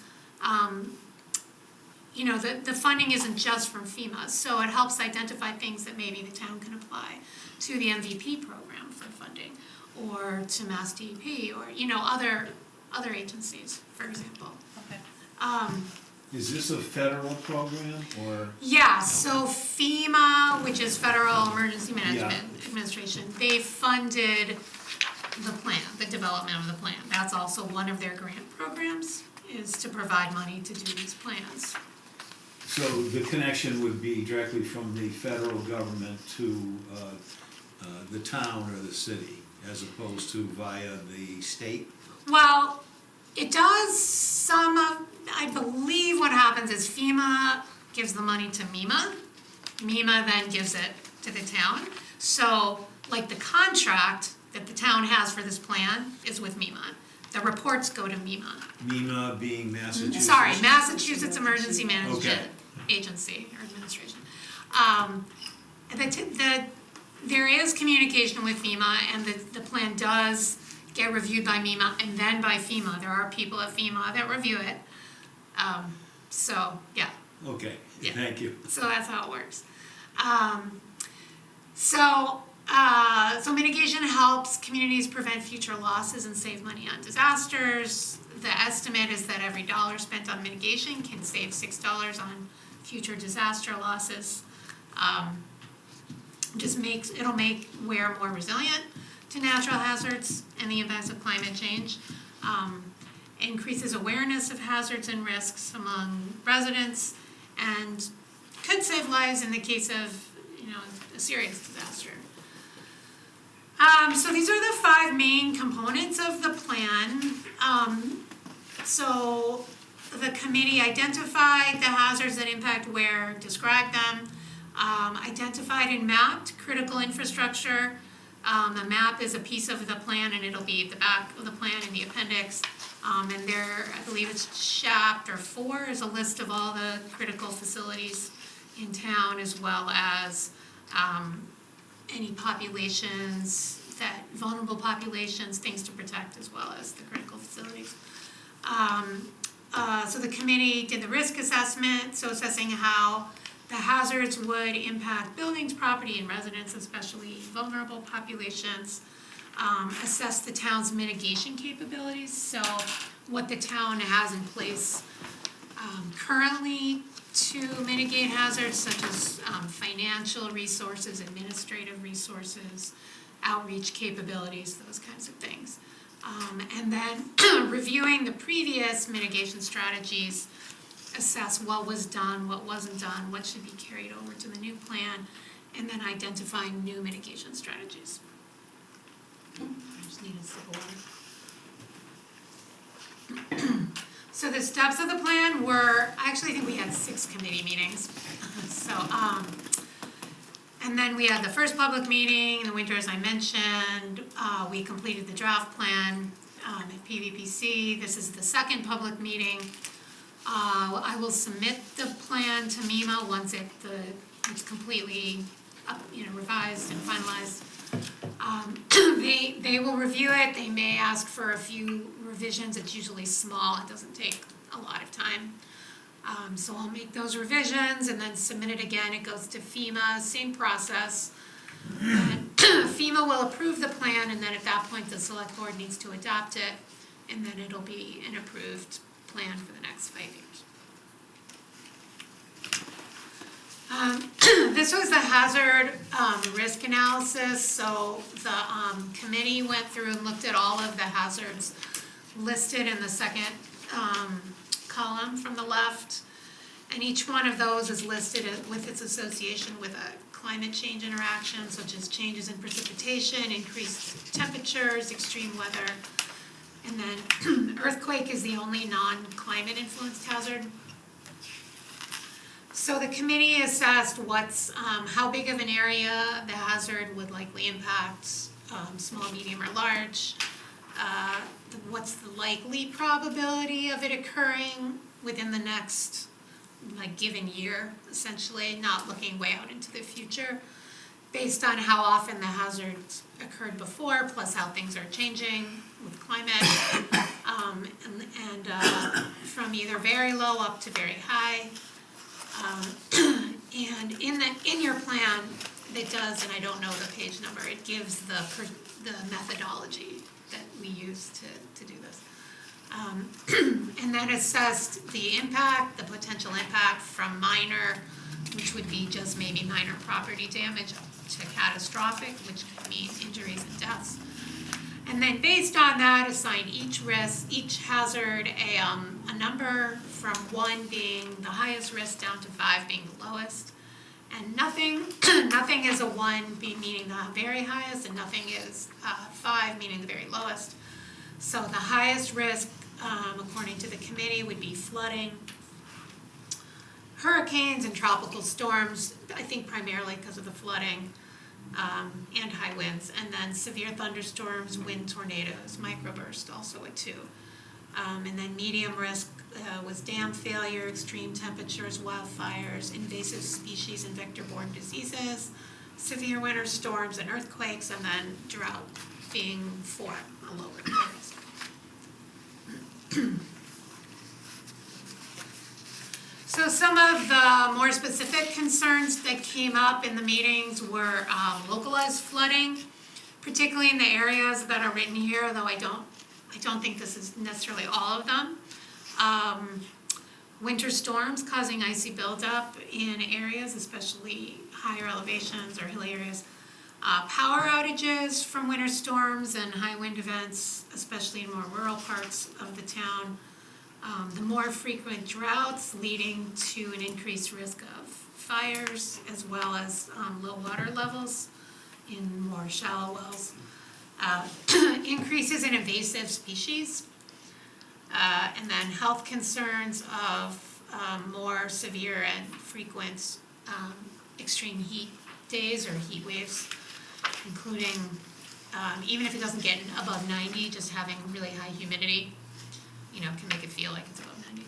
the funding isn't just from FEMA, so it helps identify things that maybe the town can apply to the MVP program for funding, or to Mass DEP, or other agencies, for example. Okay. Is this a federal program or? Yeah, so FEMA, which is Federal Emergency Management Administration, they funded the plan, the development of the plan. That's also one of their grant programs, is to provide money to do these plans. So the connection would be directly from the federal government to the town or the city, as opposed to via the state? Well, it does I believe what happens is FEMA gives the money to MEMA. MEMA then gives it to the town. So, like the contract that the town has for this plan is with MEMA. The reports go to MEMA. MEMA being Massachusetts? Sorry, Massachusetts Emergency Management Agency or Administration. There is communication with FEMA, and the plan does get reviewed by MEMA and then by FEMA. There are people at FEMA that review it. Yeah. Okay, Yeah. thank you. So that's how it works. So mitigation helps communities prevent future losses and save money on disasters. The estimate is that every dollar spent on mitigation can save $6 on future disaster losses. It'll make Ware more resilient. to natural hazards and the impacts of climate change. Increases awareness of hazards and risks among residents, and could save lives in the case of, a serious disaster. So these are the 5 main components of the plan. So the committee identified the hazards that impact where, described them, identified and mapped critical infrastructure. The map is a piece of the plan, and it'll be at the back of the plan in the appendix. And there, I believe it's chapter 4, is a list of all the critical facilities in town, as well as any populations, vulnerable populations, things to protect, as well as the critical facilities. So the committee did the risk assessment, so assessing how the hazards would impact buildings, property, and residents, especially vulnerable populations. Assess the town's mitigation capabilities, so what the town has in place currently to mitigate hazards, such as financial resources, administrative resources, outreach capabilities, those kinds of things. And then reviewing the previous mitigation strategies, assess what was done, what wasn't done, what should be carried over to the new plan, and then identifying new mitigation strategies. I just need a sip of water. So the steps of the plan were, I actually think we had 6 committee meetings. So, and then we had the first public meeting in the winter, as I mentioned. We completed the draft plan at PVPC. This is the second public meeting. I will submit the plan to MEMA once it's completely revised and finalized. They will review it. They may ask for a few revisions. It's usually small. It doesn't take a lot of time. So I'll make those revisions and then submit it again. It goes to FEMA, same process. And FEMA will approve the plan, and then at that point the select board needs to adopt it, and then it'll be an approved plan for the next 5 years. This was the hazard risk analysis. So the committee went through and looked at all of the hazards listed in the second column from the left, and each one of those is listed with its association with a climate change interaction, such as changes in precipitation, increased temperatures, extreme weather, and then earthquake is the only non-climate influenced hazard. So the committee assessed how big of an area the hazard would likely impact, small, medium, or large. What's the likely probability of it occurring within the next given year, essentially, not looking way out into the future, based on how often the hazards occurred before, plus how things are changing with climate, and from either very low up to very high. And in your plan, it does, and I don't know the page number, it gives the methodology that we use to do this. And then assessed the impact, the potential impact from minor, which would be just maybe minor property damage, to catastrophic, which could mean injuries and deaths. And then based on that, assign each hazard a number, from 1 being the highest risk down to 5 being the lowest. And nothing is a 1 meaning the very highest, and nothing is 5 meaning the very lowest. So the highest risk, according to the committee, would be flooding, hurricanes, and tropical storms, I think primarily because of the flooding, and high winds, and then severe thunderstorms, wind, tornadoes, microburst, also a 2. And then medium risk was dam failure, extreme temperatures, wildfires, invasive species and vector-borne diseases, severe winter storms and earthquakes, and then drought being 4, a lower risk. So some of the more specific concerns that came up in the meetings were localized flooding, particularly in the areas that are written here, though I don't think this is necessarily all of them. Winter storms causing icy buildup in areas, especially higher elevations or hill areas. Power outages from winter storms and high wind events, especially in more rural parts of the town. The more frequent droughts leading to an increased risk of fires, as well as low water levels in more shallow wells. Increases in invasive species, and then health concerns of more severe and frequent extreme heat days or heat waves, including, even if it doesn't get above 90, just having really high humidity, can make it feel like it's above 90.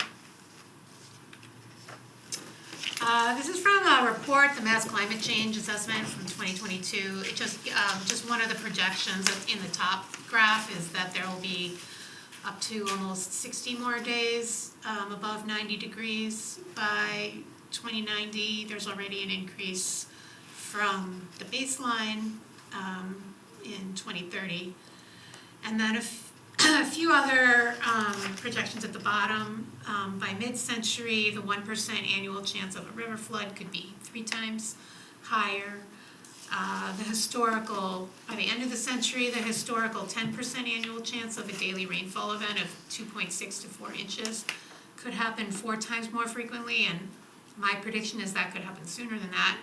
This is from a report, the Mass Climate Change Assessment from 2022. It just one of the projections in the top graph is that there will be up to almost 60 more days above 90 degrees by 2090. There's already an increase from the baseline in 2030. And then a few other projections at the bottom. By mid-century, the 1% annual chance of a river flood could be 3 times higher. By the end of the century, the historical 10% annual chance of a daily rainfall event of 2.6 to 4 inches could happen 4 times more frequently, and my prediction is that could happen sooner than that,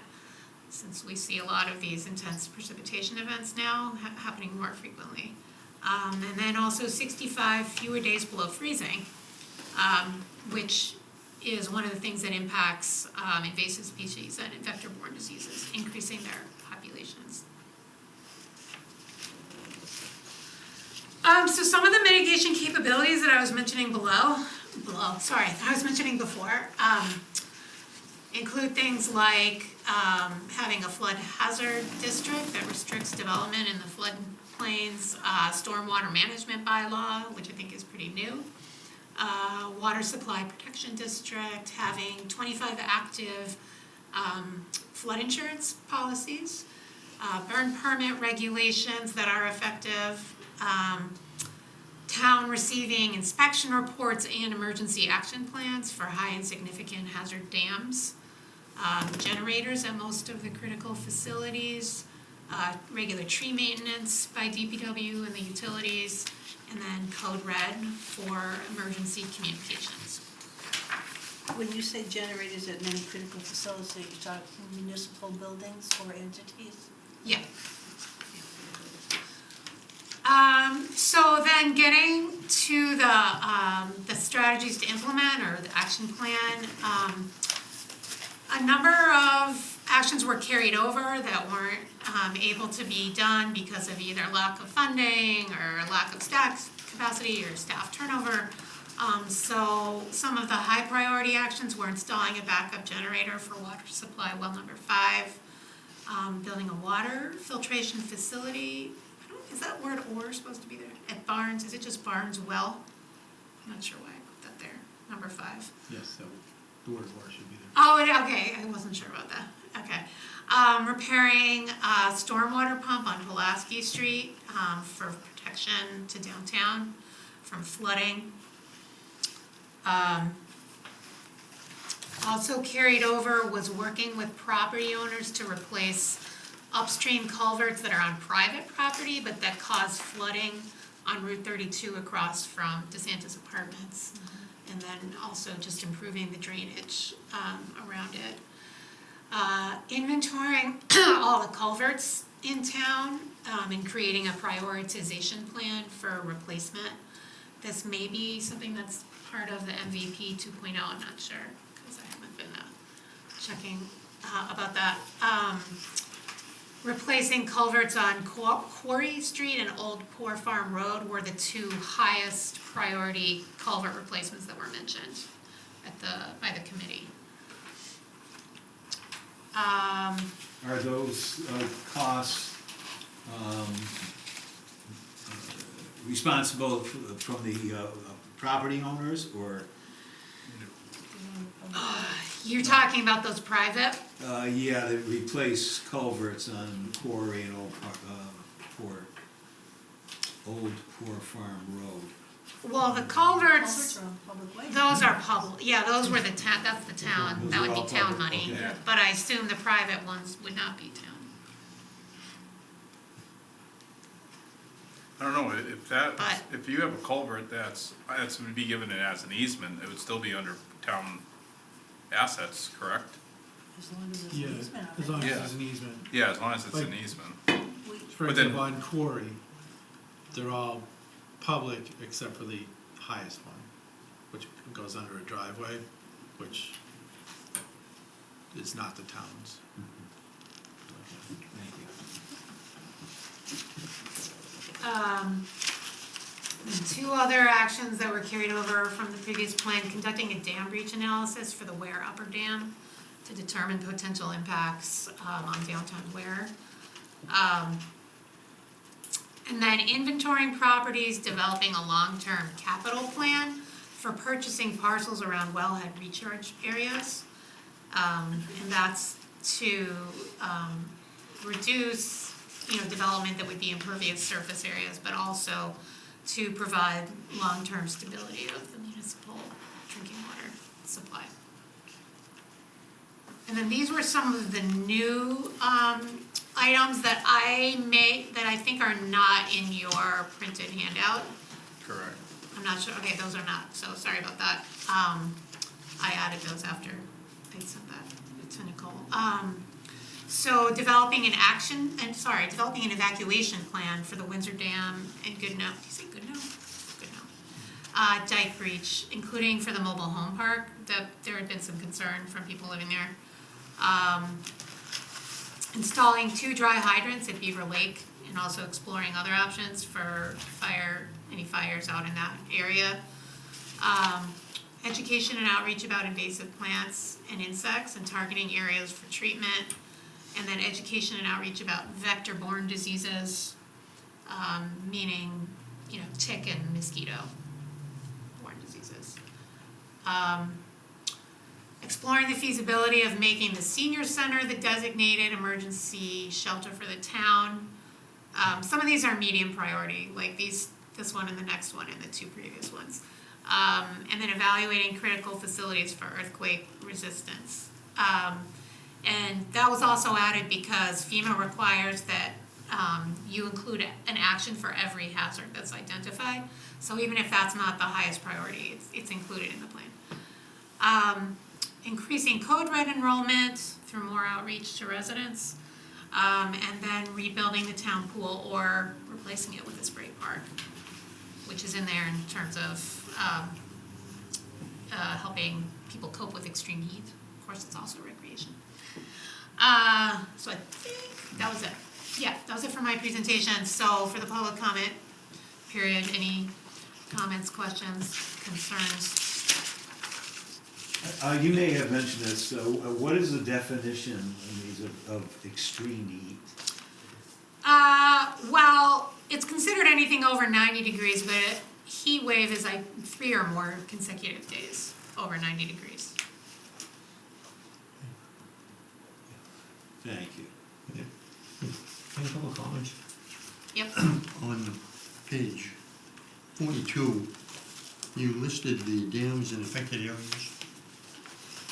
since we see a lot of these intense precipitation events now happening more frequently. And then also 65 fewer days below freezing, which is one of the things that impacts invasive species and vector-borne diseases, increasing their populations. So some of the mitigation capabilities that I was mentioning before, include things like having a flood hazard district that restricts development in the floodplains, stormwater management bylaw, which I think is pretty new, water supply protection district, having 25 active flood insurance policies, burn permit regulations that are effective, town receiving inspection reports and emergency action plans for high and significant hazard dams, generators at most of the critical facilities, regular tree maintenance by DPW and the utilities, and then code red for emergency communications. When you say generators at many critical facilities, are you talking municipal buildings or entities? Yeah. So then getting to the strategies to implement, or the action plan, a number of actions were carried over that weren't able to be done because of either lack of funding or lack of staff capacity or staff turnover. So some of the high priority actions were installing a backup generator for water supply well number 5, building a water filtration facility. Is that word "or" supposed to be there? At Barnes, is it just Barnes Well? I'm not sure why I put that there. Number 5. Yes, the word "or" should be there. Oh, okay, I wasn't sure about that. Okay. Repairing a stormwater pump on Pulaski Street for protection to downtown from flooding. Also carried over was working with property owners to replace upstream culverts that are on private property but that cause flooding on Route 32 across from DeSantis Apartments. And then also just improving the drainage around it. Inventorying all the culverts in town and creating a prioritization plan for replacement. This may be something that's part of the MVP 2.0, I'm not sure, because I haven't been checking about that. Replacing culverts on Quarry Street and Old Poor Farm Road were the 2 highest priority culvert replacements that were mentioned by the committee. Are those costs responsible from the property owners, or? You're talking about those private? Yeah, they replace culverts on Quarry and Old Poor Farm Road. Well, the culverts, Culverts are on public way. those are public, yeah, those were that's the town, Those that are would all be town public, money. okay. But I assume the private ones would not be town. I don't know, if that, But- if you have a culvert that's would be given it as an easement, it would still be under town assets, correct? As long as it's Yeah, an easement as on long it. as Yeah. it's an easement. Yeah, as long as it's an Like- easement. For But then- example, on Quarry, they're all public except for the highest one, which goes under a driveway, which is not the town's. Thank you. And two other actions that were carried over from the previous plan, conducting a dam breach analysis for the Ware Upper Dam to determine potential impacts, on downtown Ware. And then inventorying properties, developing a long-term capital plan for purchasing parcels around wellhead recharge areas. And that's to, reduce, development that would be impervious surface areas, but also to provide long-term stability of the municipal drinking water supply. And then these were some of the new, items that that I think are not in your printed handout. Correct. I'm not sure, okay, those are not, so sorry about that. I added those after I sent that to Nicole. So developing an evacuation plan for the Windsor Dam and Goodnoe, did you say Goodnoe? Goodnoe. Dike breach, including for the mobile home park, that there had been some concern from people living there. Installing 2 dry hydrants at Beaver Lake and also exploring other options for any fires out in that area. Education and outreach about invasive plants and insects and targeting areas for treatment. And then education and outreach about vector-borne diseases, meaning, tick and mosquito-borne diseases. Exploring the feasibility of making the senior center the designated emergency shelter for the town. Some of these are medium priority, like this one and the next one and the 2 previous ones. And then evaluating critical facilities for earthquake resistance. And that was also added because FEMA requires that you include an action for every hazard that's identified. So even if that's not the highest priority, it's included in the plan. Increasing code red enrollment through more outreach to residents, and then rebuilding the town pool or replacing it with a spray park, which is in there in terms of helping people cope with extreme heat. Of course, it's also recreation. So I think that was it. Yeah, that was it for my presentation. So for the public comment period, any comments, questions, concerns? You may have mentioned this, what is the definition of extreme heat? Well, it's considered anything over 90 degrees, but a heat wave is like 3 or more consecutive days over 90 degrees. Thank you. Yeah. I have a couple of comments. Yep. On page 42, you listed the dams in affected areas.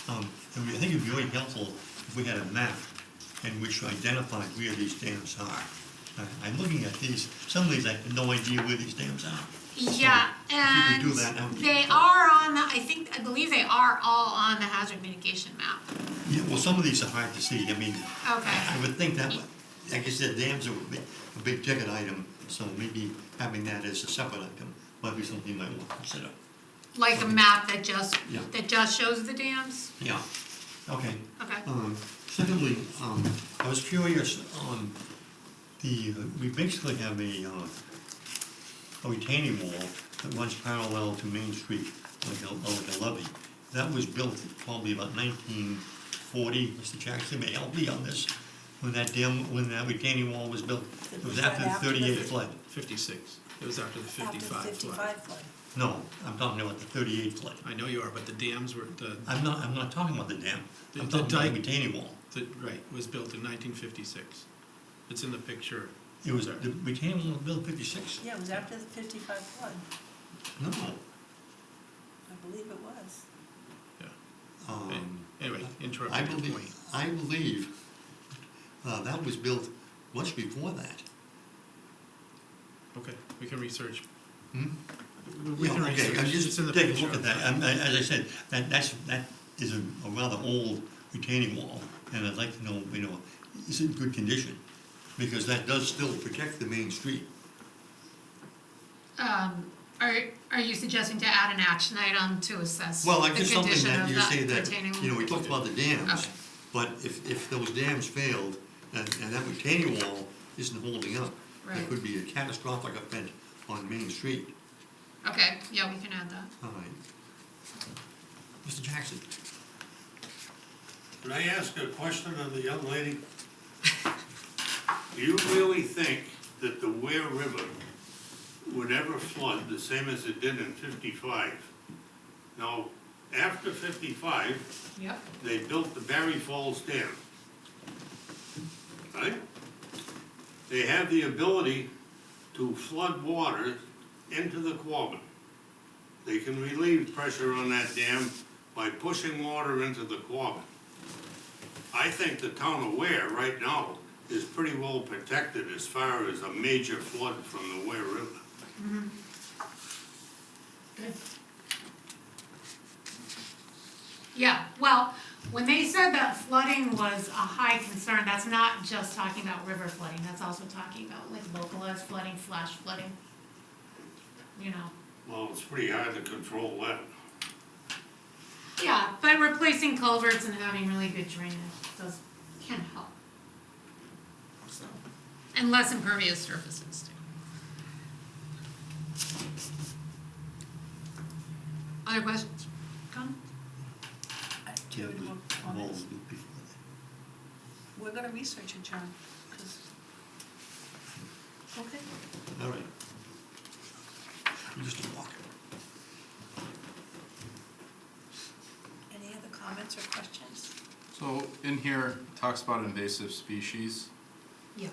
And I think it'd be very helpful if we had a map in which identified where these dams are. I'm looking at these, some of these I have no idea where these dams are. Yeah, If you and could do that would be they helpful. are on the, I believe they are all on the hazard mitigation map. Yeah, well, some of these are hard to see. I mean, Okay. I would think that, like I said, dams are a big ticket item, so maybe having that as a separate item might be something you might want to consider. Like a map that just Yeah. shows the dams? Yeah, okay. Okay. Secondly, I was curious on we basically have a retaining wall that runs parallel to Main Street, like a levee. That was built probably about 1940, Mr. Jackson may help me on this, when that retaining wall was built. It was after the 38 flood. 56. It was after the After 55 the flood. 55 flood. No, I'm talking about the 38 flood. I know you are, but the dams were, I'm not talking about the dam. The- I'm the talking about the dike- retaining wall. right, was built in 1956. It's in the picture. It was, the retaining wall was built in 56? Yeah, it was after the 55 flood. No. I believe it was. Yeah. Anyway, I interrupting your point. believe that was built much before that. Okay, we can research. Hmm? We can Yeah, okay, research. I'm It's just in the take a future. look at that. As I said, that is a rather old retaining wall, and I'd like to know, is it in good condition? Because that does still protect the main street. Are you suggesting to add an action item to assess the Well, like just something condition that of you that say that, retaining wall? we talked about the dams, Okay. but if those dams failed, and that retaining wall isn't holding up, there Right. could be a catastrophic event on Main Street. Okay, yeah, we can add that. All right. Mr. Jackson? Can I ask a question of the young lady? Do you really think that the Ware River would ever flood the same as it did in 55? Now, after 55, Yep. they built the Barry Falls Dam. Right? They have the ability to flood water into the Quabbin. They can relieve pressure on that dam by pushing water into the Quabbin. I think the town of Ware right now is pretty well protected as far as a major flood from the Ware River. Good. Yeah, well, when they said that flooding was a high concern, that's not just talking about river flooding, that's also talking about like localized flooding, flash flooding. You know, Well, it's pretty hard to control that. yeah, but replacing culverts and having really good drainage can help. So, and less impervious surfaces too. Other questions? Come? Do you have any more comments? Walls before We're gonna research it, John, 'cause- okay. that. All right. Just a walk. Any other comments or questions? So in here, it talks about invasive species. Yeah.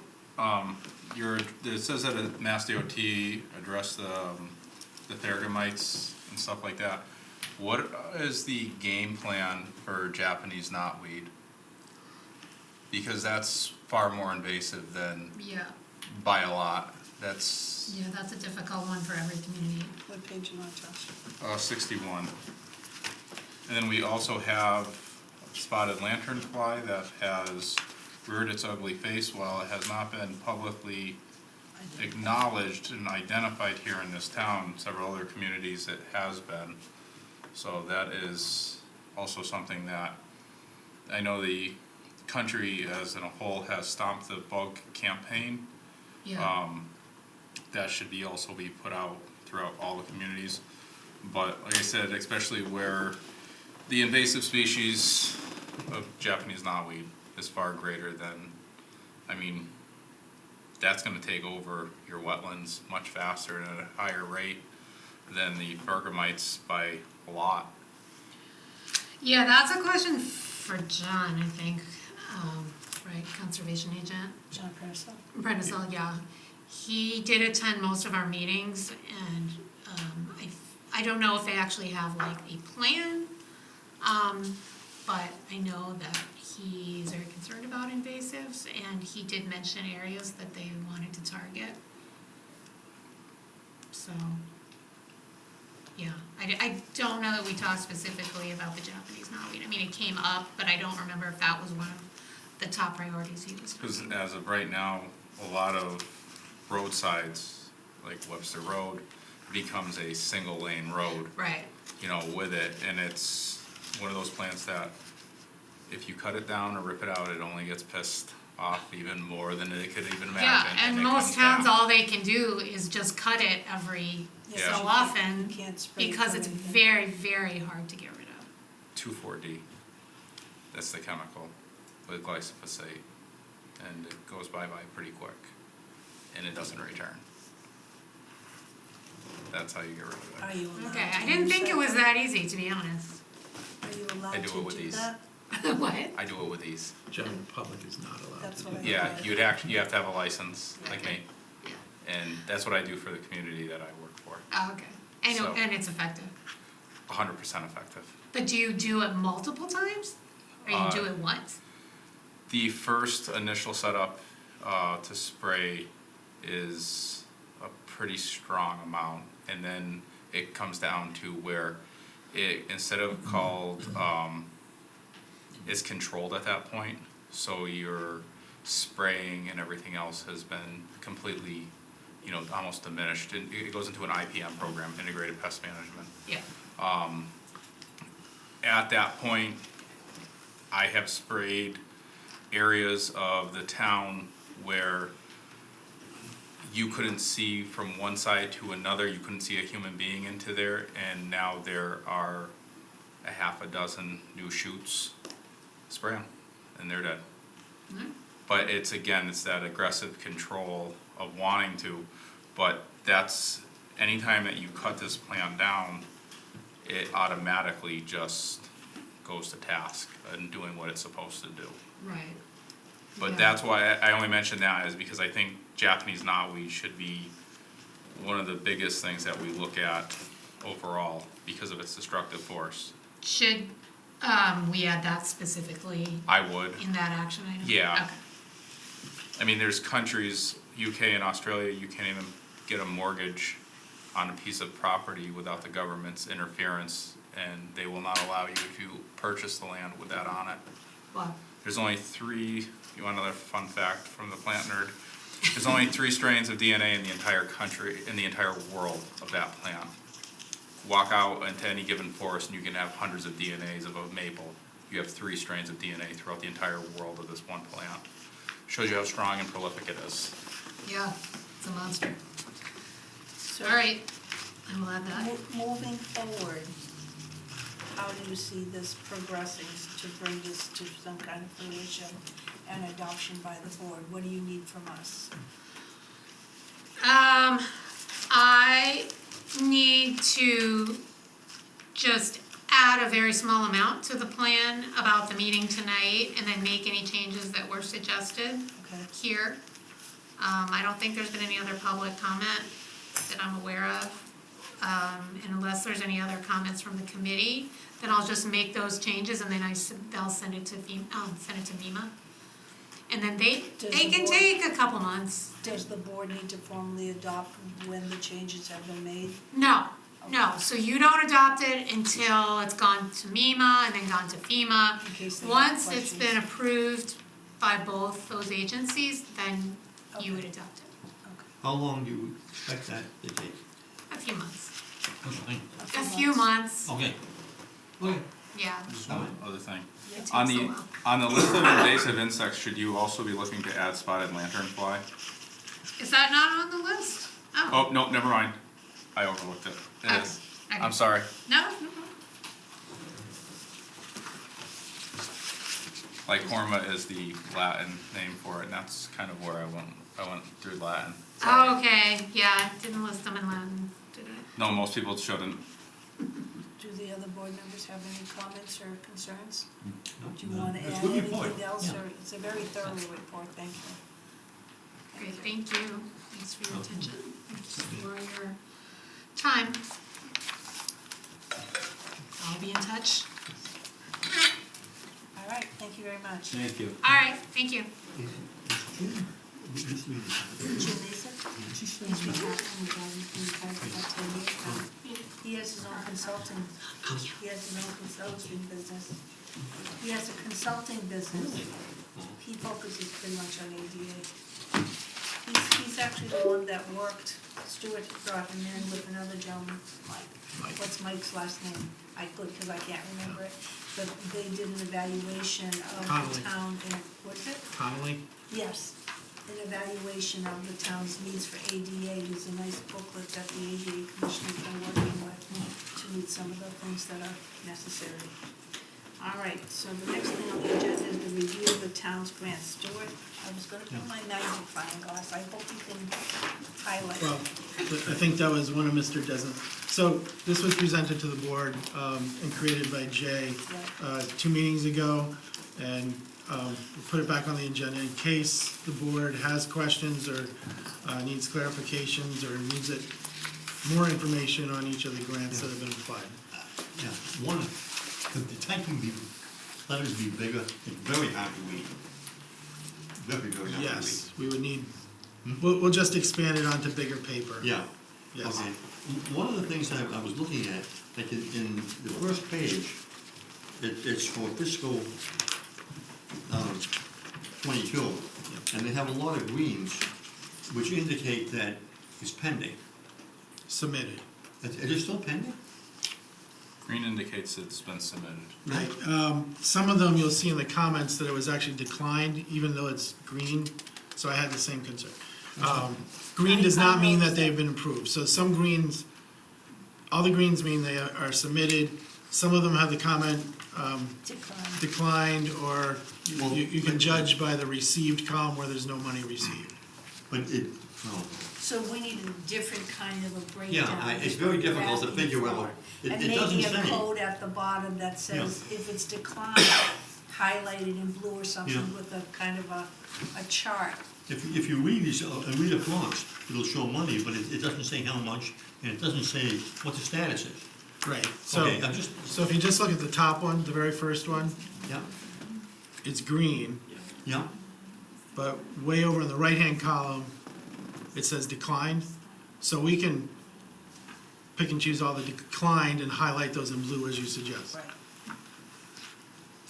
It says that a Mass DOT addressed the theragamites and stuff like that. What is the game plan for Japanese knotweed? Because that's far more invasive than Yeah, by a lot. That's yeah, that's a difficult one for every community. What page you want, Josh? 61. And then we also have spotted lanternfly that has reared its ugly face. While it has not been publicly acknowledged and identified here in this town, several other communities it has been. So that is also something that I know the country as in a whole has stomped the bug campaign. Yeah, That should be also be put out throughout all the communities. But like I said, especially where the invasive species of Japanese knotweed is far greater than, I mean, that's gonna take over your wetlands much faster and at a higher rate than the bergamites by a lot. yeah, that's a question for John, I think, right, conservation agent. John Purcell? Brennisell, yeah. He did attend most of our meetings and, I don't know if they actually have like a plan. But I know that he's very concerned about invasives and he did mention areas that they wanted to target. So, yeah, I don't know that we talked specifically about the Japanese knotweed. I mean, it came up, but I don't remember if that was one of the top priorities he was Because talking about. as of right now, a lot of roadsides, like Webster Road, becomes a single lane road, Right, with it, and it's one of those plants that if you cut it down or rip it out, it only gets pissed off even more than it could even imagine. yeah, and it most comes towns, down. all they can do is just cut it every Yeah. so often, You can't spray. because it's anything. very, very hard to get rid of. 2,4-D, that's the chemical with glyphosate, and it goes by pretty quick, and it doesn't return. That's how you get rid of it. Are you allowed Okay, to I didn't use think it that? was that easy, to be honest. Are you I allowed do to it with do these. that? What? I do it with these. General public is not allowed That's to what do I- that. Yeah, you have to have a license, like me, Yeah. and that's what I do for the community that I work for. Oh, okay. I know, So- and it's effective. 100% effective. But do you do it multiple times? Or you do Uh, it once? The first initial setup to spray is a pretty strong amount. And then it comes down to where it, instead of called, it's controlled at that point. So your spraying and everything else has been completely, almost diminished. And it goes into an IPM program, Integrated Pest Management. Yeah. At that point, I have sprayed areas of the town where you couldn't see from one side to another, you couldn't see a human being into there, and now there are a half a dozen new shoots. Spray them, and they're dead. But it's that aggressive control of wanting to, but that's, anytime that you cut this plant down, it automatically just goes to task and doing what it's supposed to do. Right. But Yeah. that's why I only mention that is because I think Japanese knotweed should be one of the biggest things that we look at overall because of its destructive force. Should, we add that specifically I would. in that action item? Yeah. Okay. I mean, there's countries, UK and Australia, you can't even get a mortgage on a piece of property without the government's interference, and they will not allow you if you purchase the land with that on it. Wow. There's only 3, you want another fun fact from the plant nerd? There's only 3 strains of DNA in the entire country, in the entire world of that plant. Walk out into any given forest and you can have hundreds of DNAs of a maple. You have 3 strains of DNA throughout the entire world of this one plant. Shows you how strong and prolific it is. Yeah, it's a monster. So All right, I will add that. moving forward, how do you see this progressing to bring this to some kind of fruition and adoption by the board? What do you need from us? I need to just add a very small amount to the plan about the meeting tonight and then make any changes that were suggested Okay. here. I don't think there's been any other public comment that I'm aware of. And unless there's any other comments from the committee, then I'll just make those changes and then they'll send it to MEMA. And then they Does can the board- take a couple months. Does the board need to formally adopt when the changes have been made? No, so you don't adopt it until it's gone to MEMA and then gone to FEMA. In case they have Once it's questions. been approved by both those agencies, then you would adopt it. How long do you expect that to take? A few months. Okay. A few months, Okay. Okay. yeah. Just one other thing. It takes On a the, while. on the list of invasive insects, should you also be looking to add spotted lanternfly? Is that not on the list? Oh, no, never mind. I overlooked it. It Okay. is. Okay. I'm sorry. No. Lycorma is the Latin name for it, and that's kind of where I went through Latin. Oh, okay, yeah, didn't list them in Latin, did I? No, most people shouldn't. Do the other board members have any comments or concerns? No, Do you want to it's a add good report. anything else, Yeah. or it's a very thorough report, thank you. Great, thank you, thanks for your attention, thanks for your time. I'll be in touch. All right, thank you very much. Thank you. All right, thank you. Jim Mason? He's He has his own consulting, he has his own consulting business. He has a consulting business. He focuses pretty much on ADA. He's actually the one that worked, Stuart brought him in with another gentleman, Mike. What's Mike's last name? I could, because I can't remember it. But they did an evaluation of the Connolly. town, and, what's it? Connolly? Yes, an evaluation of the town's needs for ADA. There's a nice booklet that the ADA commissioners are working with to meet some of the things that are necessary. All right, so the next thing on the agenda is the review of the town's grants. Stuart, I was gonna put my magnifying glass, I hope you can highlight Well, it. I think that was one of Mr. Desmond. So this was presented to the board and created by Jay 2 meetings ago. And we put it back on the agenda in case the board has questions or needs clarifications or needs more information on each of the grants that have been applied. Yeah, could the typing letters be bigger? It's very hard to read. Very, very hard to read. Yes, we would need We'll just expand it onto bigger paper. Yeah. Yes. Okay. One of the things that I was looking at, like in the first page, it's for fiscal 22, and they have a lot of greens, which indicate that it's pending. Submitted. It is still pending? Green indicates it's been submitted. Right. Some of them, you'll see in the comments that it was actually declined, even though it's green, so I had the same concern. Green does not mean that they've been approved, so some greens, all the greens mean they are submitted. Some of them have the comment declined, or you can judge by the received column where there's no money received. But it, no. So we need a different kind of a breakdown. Yeah, it's very difficult to figure out. It doesn't And maybe a say. code at the bottom that says if it's declined, highlighted in blue or something Yeah. with a kind of a chart. If you read these, and read across, it'll show money, but it doesn't say how much, and it doesn't say what the status is. Right, so, Okay, I'm just, so if you just look at the top one, the very first one, yeah, it's green, yeah, but way over in the right-hand column, it says declined. So we can pick and choose all the declined and highlight those in blue as you suggest. Right.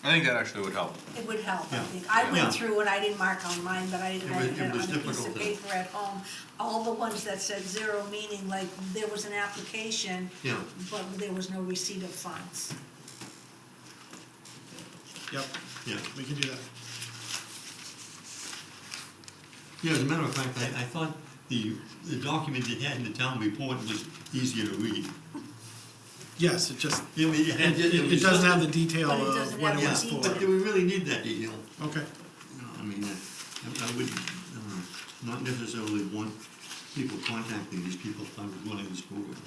I think that actually would help. It would help, I Yeah. think. I Yeah. went through and I didn't mark on mine, but I It was had on a piece difficult of to- paper at home. All the ones that said zero, meaning like there was an application, yeah. but there was no receipt of funds. Yep, Yeah. we can do that. Yeah, as a matter of fact, I thought the document you had in the town report was easier to read. Yes, it just, You know, it doesn't have the detail But it of doesn't what have it the was detail. for. But do we really need that detail? Okay, You know, I mean, I would not necessarily want people contacting these people if I was running these programs.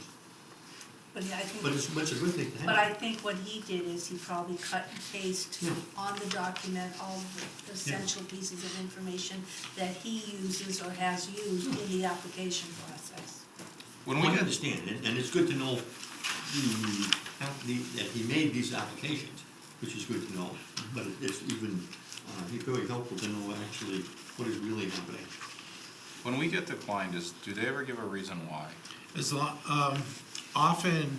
But yeah, I think. But it's a good thing to have. But I think what he did is he probably cut and paste Yeah. on the document all the essential pieces of information that he uses or has used in the application process. When we I get, understand, and it's good to know that he made these applications, which is good to know, but it's even, it's very helpful to know actually what is really happening. when we get declined, do they ever give a reason why? as long, often,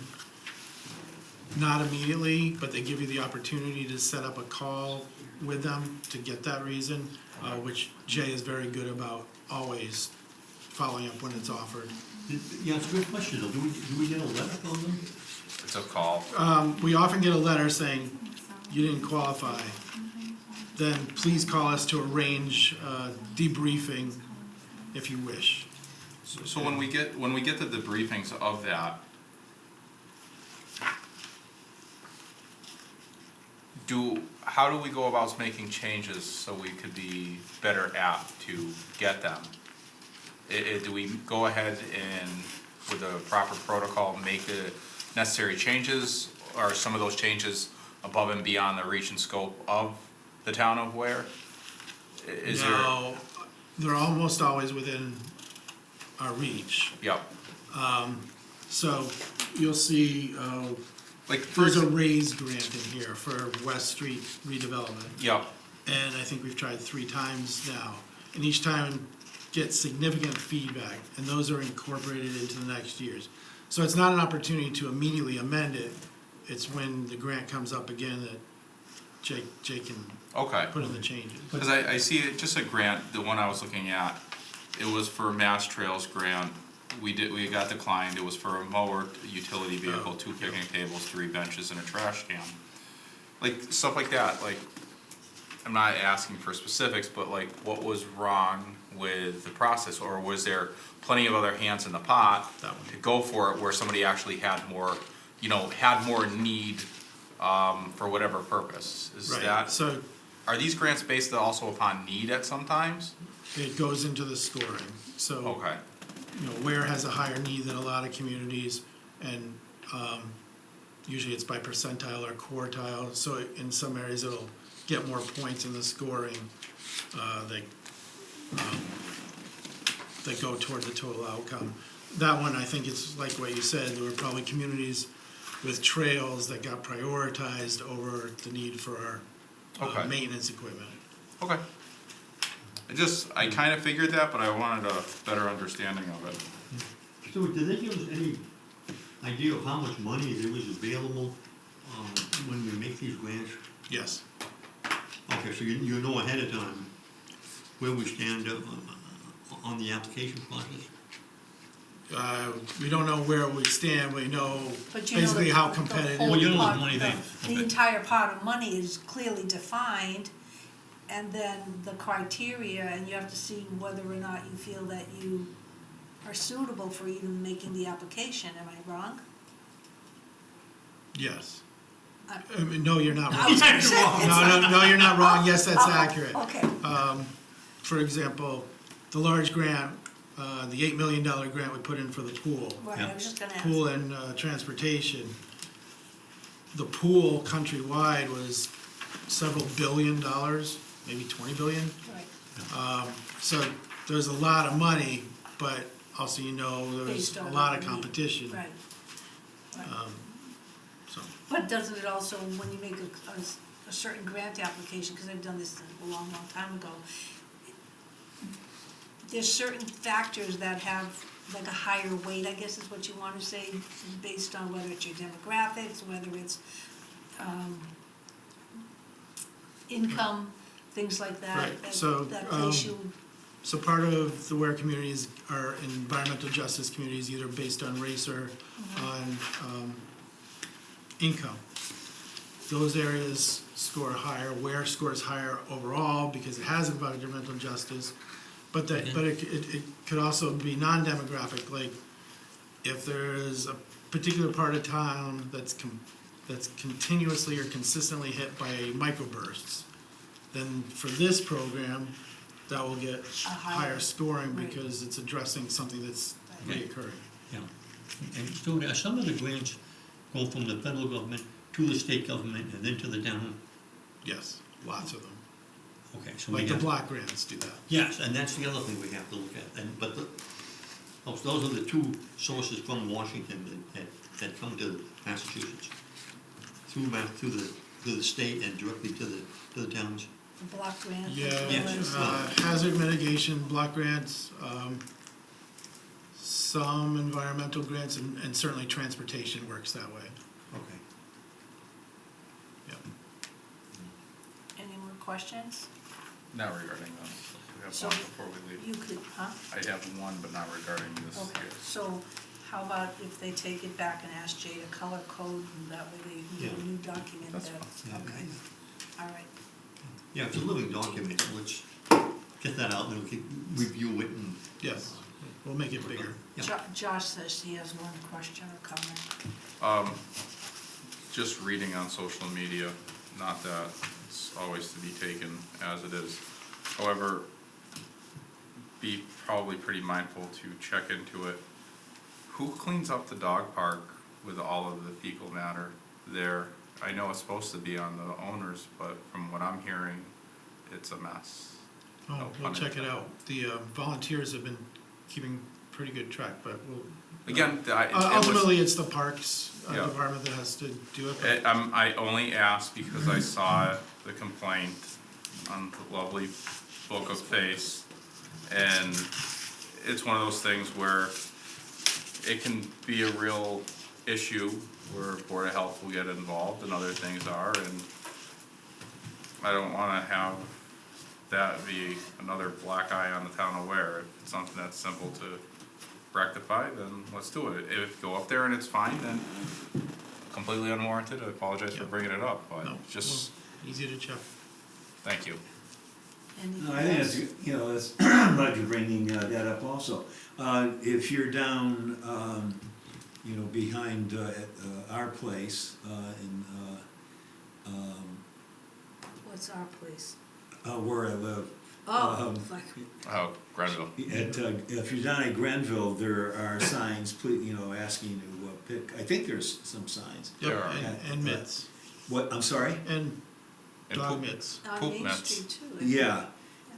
not immediately, but they give you the opportunity to set up a call with them to get that reason, which Jay is very good about always following up when it's offered. Yeah, it's a good question though, do we get a letter from them? It's a call. We often get a letter saying, you didn't qualify, then please call us to arrange debriefing if you wish. So when we get the debriefings of that, how do we go about making changes so we could be better apt to get them? Do we go ahead and, with the proper protocol, make the necessary changes? Or are some of those changes above and beyond the reach and scope of the town of Ware? Is there? No, they're almost always within our reach. Yep. So you'll see, Like, there's a raised grant in here for West Street redevelopment. Yep. And I think we've tried 3 times now. And each time get significant feedback, and those are incorporated into the next year's. So it's not an opportunity to immediately amend it. It's when the grant comes up again that Jake can Okay. put in the changes. Because I see it, just a grant, the one I was looking at, it was for Mass Trails grant. We got declined, it was for a mower, utility vehicle, 2 picnic tables, 3 benches, and a trash can. Like, stuff like that, like, I'm not asking for specifics, but like, what was wrong with the process? Or was there plenty of other hands in the pot That one. to go for it, where somebody actually had more, had more need, for whatever purpose? Is Right, that? so Are these grants based also upon need at some times? it goes into the scoring. So, Okay, Ware has a higher need than a lot of communities, and usually it's by percentile or quartile. So in some areas it'll get more points in the scoring that go toward the total outcome. That one, I think it's like what you said, there were probably communities with trails that got prioritized over the need for our Okay. maintenance equipment. okay. I kinda figured that, but I wanted a better understanding of it. So did they give us any idea of how much money there was available, when we make these grants? Yes. Okay, so you know ahead of time where we stand, on the application process? We don't know where we stand, we know But you know basically the- how the competitive. whole Well, you know the part- money there. The entire pot of money is clearly defined, and then the criteria, and you have to see whether or not you feel that you are suitable for even making the application, am I wrong? Yes. I- I mean, no, you're not I wrong. was gonna say, No, you're not wrong, yes, that's Oh, accurate. okay, For example, the large grant, the $8 million grant we put in for the pool. right, I was just gonna ask. Pool and transportation. The pool countrywide was several billion dollars, maybe 20 billion. Right, So there's a lot of money, but also there's Based a on lot of the need. competition. right. Right. So, But doesn't it also, when you make a certain grant application, because I've done this a long, long time ago, there's certain factors that have like a higher weight, I guess is what you want to say, based on whether it's your demographics, whether it's income, things like that. Right, that- so, That place you, So part of the where communities are environmental justice communities, either based on race or on income. Those areas score higher, where scores higher overall because it has environmental justice. But it could also be non-demographic, like if there is a particular part of town that's continuously or consistently hit by microbursts, then for this program, that will get A higher- higher scoring right. because it's addressing something that's Right. reoccurring. Yeah. And so some of the grants go from the federal government to the state government and then to the town? Yes, lots of them. Okay, so we Like the have. block grants do that. Yes, and that's the other thing we have to look at, those are the two sources from Washington that come to Massachusetts. Through the state and directly to the towns. the block grant. Yeah, as well as- hazard mitigation, block grants, some environmental grants, and certainly transportation works that way. Okay. Yeah. Any more questions? Not regarding this. We have So one before we leave. You could, huh? I have one, but not regarding this Okay, here. so how about if they take it back and ask Jay to color code, and that way they can get a new document That's that, Yeah, okay, all right. Yeah, it's a living document, so let's get that out and we can review it and. Yes, we'll make it bigger. Yeah. Josh says he has one question or comment. Just reading on social media, not that it's always to be taken as it is. However, be probably pretty mindful to check into it. Who cleans up the dog park with all of the fecal matter there? I know it's supposed to be on the owners, but from what I'm hearing, it's a mess. Oh, No we'll pun check it intended. out. The volunteers have been keeping pretty good track, but we'll. Again, Ultimately, it's the Parks Yeah. Department that has to do it. but- I only asked because I saw the complaint on the lovely Book of Face. And it's one of those things where it can be a real issue where Board of Health will get involved and other things are, and I don't wanna have that be another black eye on the town of Ware. If it's something that's simple to rectify, then let's do it. If go up there and it's fine, then completely unwarranted, I apologize for bringing it up, No, but just, well, easy to check. thank you. No, I think it's, that's, I'm glad you're bringing that up also. If you're down, behind at our place What's our place? where I live. Oh, like, Oh, Grenville. If you're down at Grenville, there are signs, asking to pick, I think there's some signs. Yep, There are. and mitts, What, I'm sorry? and And dog poop- mitts. on Poop Main mats. Street too. Yeah,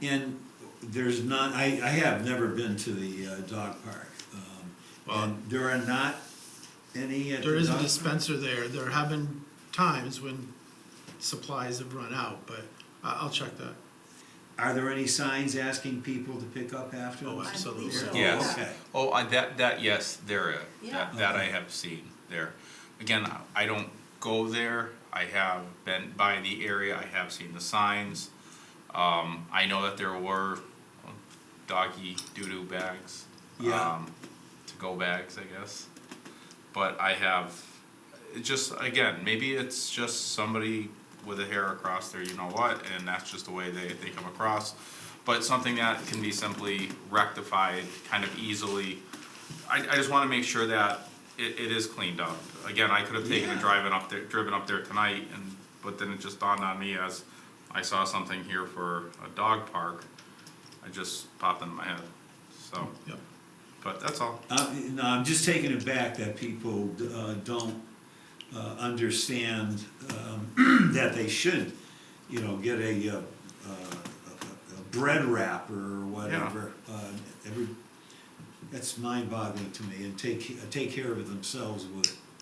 and there's not, I have never been to the dog park. Well- And there are not any at the There is a dog- dispenser there. There have been times when supplies have run out, but I'll check that. Are there any signs asking people to pick up after them? Oh, absolutely. so. Yes. Okay. Oh, that, yes, there is. Yeah. That I have seen there. Again, I don't go there. I have been by the area. I have seen the signs. I know that there were doggy doo-doo bags. Yeah. To-go bags, I guess. But I have, it just, again, maybe it's just somebody with a hair across their you know what, and that's just the way they come across. But something that can be simply rectified kind of easily. I just wanna make sure that it is cleaned up. Again, I could have taken a driven up there tonight, but then it just dawned on me as I saw something here for a dog park. I just popped into my head, so. Yep. But that's all. No, I'm just taking it back that people don't understand that they should, get a bread wrapper or whatever. That's mind-boggling to me, and take care of it themselves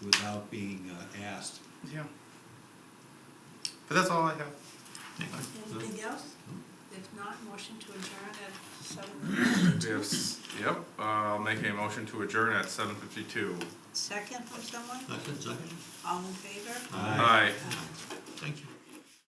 without being asked. Yeah. But that's all I have. Anything else? If not, motion to adjourn at 7:52. Yep, I'll make a motion to adjourn at 7:52. Second from someone? Second. All in favor? Aye. Thank you.